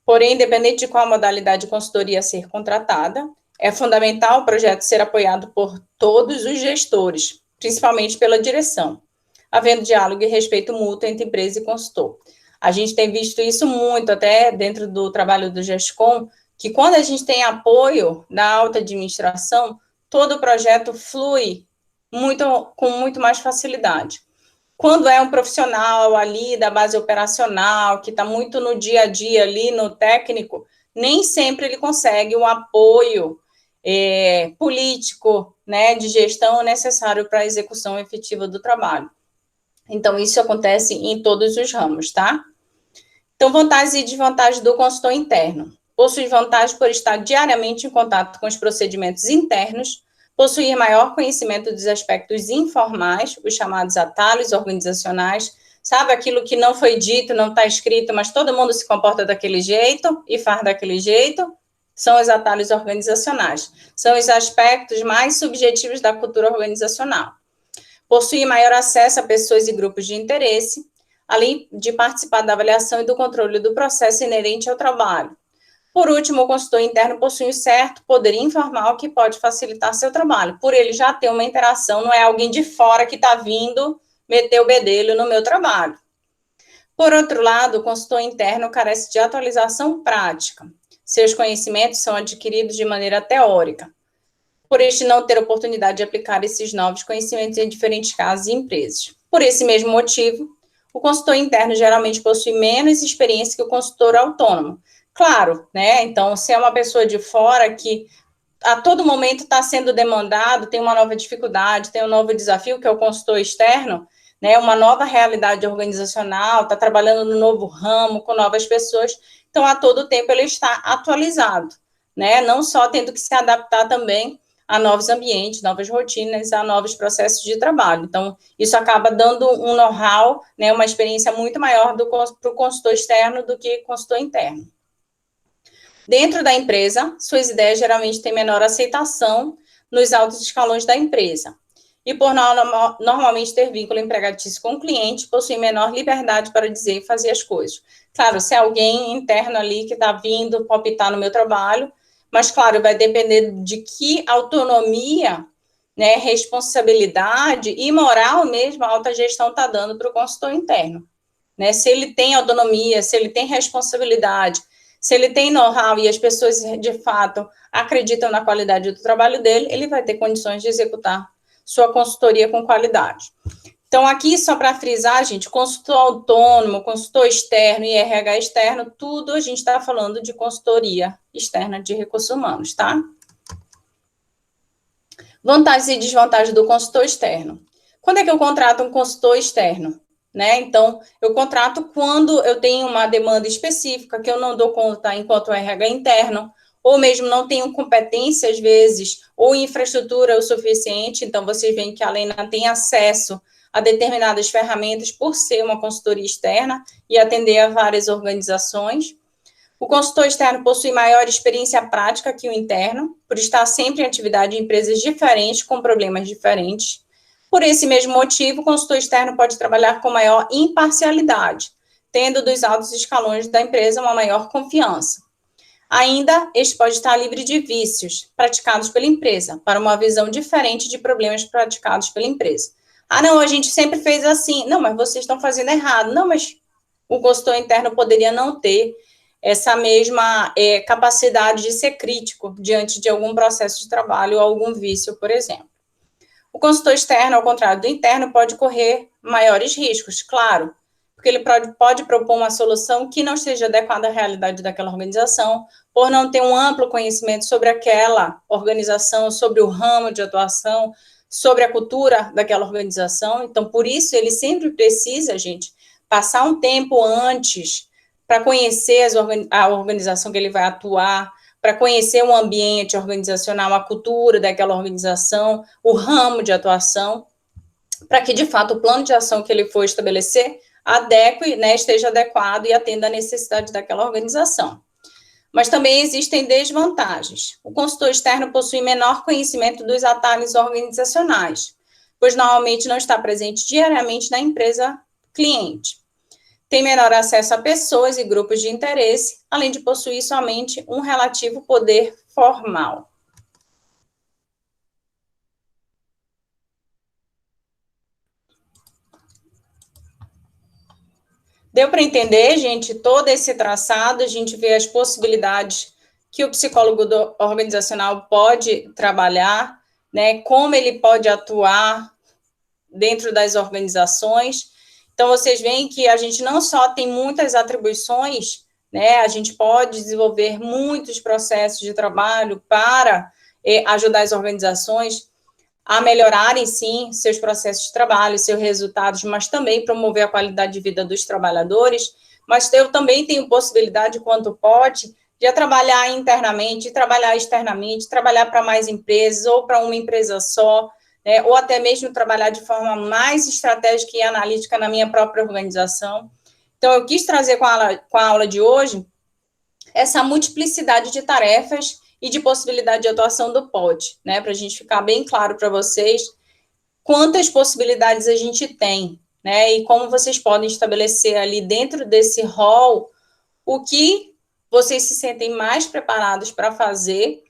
Porém, independente de qual modalidade de consultoria ser contratada, é fundamental o projeto ser apoiado por todos os gestores, principalmente pela direção, havendo diálogo e respeito mútuo entre empresa e consultor. A gente tem visto isso muito até dentro do trabalho do GESCOM, que quando a gente tem apoio da alta administração, todo o projeto flui com muito mais facilidade. Quando é um profissional ali da base operacional, que está muito no dia a dia ali, no técnico, nem sempre ele consegue o apoio político, né, de gestão necessário para a execução efetiva do trabalho. Então, isso acontece em todos os ramos, tá? Então, vantagens e desvantagens do consultor interno. Possui vantagem por estar diariamente em contato com os procedimentos internos, possuir maior conhecimento dos aspectos informais, os chamados atalhos organizacionais, sabe aquilo que não foi dito, não está escrito, mas todo mundo se comporta daquele jeito e faz daquele jeito, são os atalhos organizacionais. São os aspectos mais subjetivos da cultura organizacional. Possuir maior acesso a pessoas e grupos de interesse, além de participar da avaliação e do controle do processo inerente ao trabalho. Por último, o consultor interno possui um certo poder informal que pode facilitar seu trabalho. Por ele já ter uma interação, não é alguém de fora que está vindo meter o bedelho no meu trabalho. Por outro lado, o consultor interno carece de atualização prática. Seus conhecimentos são adquiridos de maneira teórica. Por este não ter oportunidade de aplicar esses novos conhecimentos em diferentes casos e empresas. Por esse mesmo motivo, o consultor interno geralmente possui menos experiência que o consultor autônomo. Claro, né? Então, se é uma pessoa de fora que a todo momento está sendo demandado, tem uma nova dificuldade, tem um novo desafio, que é o consultor externo, né? Uma nova realidade organizacional, está trabalhando no novo ramo, com novas pessoas, então, a todo tempo ele está atualizado, né? Não só tendo que se adaptar também a novos ambientes, novas rotinas, a novos processos de trabalho. Então, isso acaba dando um know-how, né? Uma experiência muito maior para o consultor externo do que consultor interno. Dentro da empresa, suas ideias geralmente têm menor aceitação nos altos escalões da empresa. E por normalmente ter vínculo empregatício com o cliente, possui menor liberdade para dizer e fazer as coisas. Claro, se é alguém interno ali que está vindo palpitar no meu trabalho, mas, claro, vai depender de que autonomia, né, responsabilidade e moral mesmo a alta gestão está dando para o consultor interno. Né? Se ele tem autonomia, se ele tem responsabilidade, se ele tem know-how e as pessoas, de fato, acreditam na qualidade do trabalho dele, ele vai ter condições de executar sua consultoria com qualidade. Então, aqui, só para frisar, gente, consultor autônomo, consultor externo e RH externo, tudo a gente está falando de consultoria externa de recursos humanos, tá? Vantagens e desvantagens do consultor externo. Quando é que eu contrato um consultor externo? Né? Então, eu contrato quando eu tenho uma demanda específica que eu não dou conta enquanto RH interno, ou mesmo não tenho competência, às vezes, ou infraestrutura o suficiente. Então, vocês veem que a Lena tem acesso a determinadas ferramentas por ser uma consultoria externa e atender a várias organizações. O consultor externo possui maior experiência prática que o interno, por estar sempre em atividade em empresas diferentes, com problemas diferentes. Por esse mesmo motivo, o consultor externo pode trabalhar com maior imparcialidade, tendo dos altos escalões da empresa uma maior confiança. Ainda, este pode estar livre de vícios praticados pela empresa, para uma visão diferente de problemas praticados pela empresa. Ah, não, a gente sempre fez assim. Não, mas vocês estão fazendo errado. Não, mas o consultor interno poderia não ter essa mesma capacidade de ser crítico diante de algum processo de trabalho ou algum vício, por exemplo. O consultor externo, ao contrário do interno, pode correr maiores riscos, claro, porque ele pode propor uma solução que não esteja adequada à realidade daquela organização, por não ter um amplo conhecimento sobre aquela organização, sobre o ramo de atuação, sobre a cultura daquela organização. Então, por isso, ele sempre precisa, gente, passar um tempo antes para conhecer a organização que ele vai atuar, para conhecer o ambiente organizacional, a cultura daquela organização, o ramo de atuação, para que, de fato, o plano de ação que ele for estabelecer adeque, né, esteja adequado e atenda à necessidade daquela organização. Mas também existem desvantagens. O consultor externo possui menor conhecimento dos atalhos organizacionais, pois normalmente não está presente diariamente na empresa cliente. Tem menor acesso a pessoas e grupos de interesse, além de possuir somente um relativo poder formal. Deu para entender, gente, todo esse traçado? A gente vê as possibilidades que o psicólogo organizacional pode trabalhar, né? Como ele pode atuar dentro das organizações. Então, vocês veem que a gente não só tem muitas atribuições, né? A gente pode desenvolver muitos processos de trabalho para ajudar as organizações a melhorarem, sim, seus processos de trabalho, seus resultados, mas também promover a qualidade de vida dos trabalhadores. Mas eu também tenho possibilidade, quanto pode, de trabalhar internamente, trabalhar externamente, trabalhar para mais empresas ou para uma empresa só, né, ou até mesmo trabalhar de forma mais estratégica e analítica na minha própria organização. Então, eu quis trazer com a aula de hoje essa multiplicidade de tarefas e de possibilidade de atuação do POD, né, para a gente ficar bem claro para vocês quantas possibilidades a gente tem, né, e como vocês podem estabelecer ali dentro desse rol o que vocês se sentem mais preparados para fazer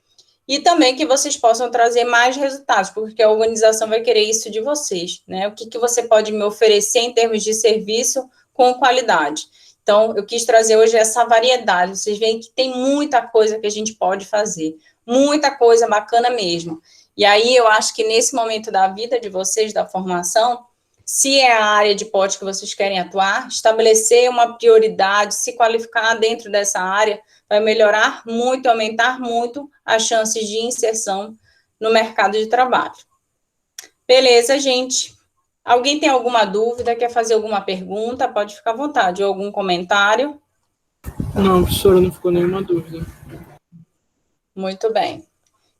e também que vocês possam trazer mais resultados, porque a organização vai querer isso de vocês, né? O que você pode me oferecer em termos de serviço com qualidade. Então, eu quis trazer hoje essa variedade. Vocês veem que tem muita coisa que a gente pode fazer, muita coisa bacana mesmo. E aí, eu acho que nesse momento da vida de vocês, da formação, se é a área de POD que vocês querem atuar, estabelecer uma prioridade, se qualificar dentro dessa área, vai melhorar muito, aumentar muito as chances de inserção no mercado de trabalho. Beleza, gente? Alguém tem alguma dúvida, quer fazer alguma pergunta? Pode ficar à vontade, ou algum comentário? Não, professora, não ficou nenhuma dúvida. Muito bem.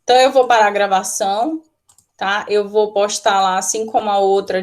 Então, eu vou parar a gravação, tá? Eu vou postar lá, assim como a outra,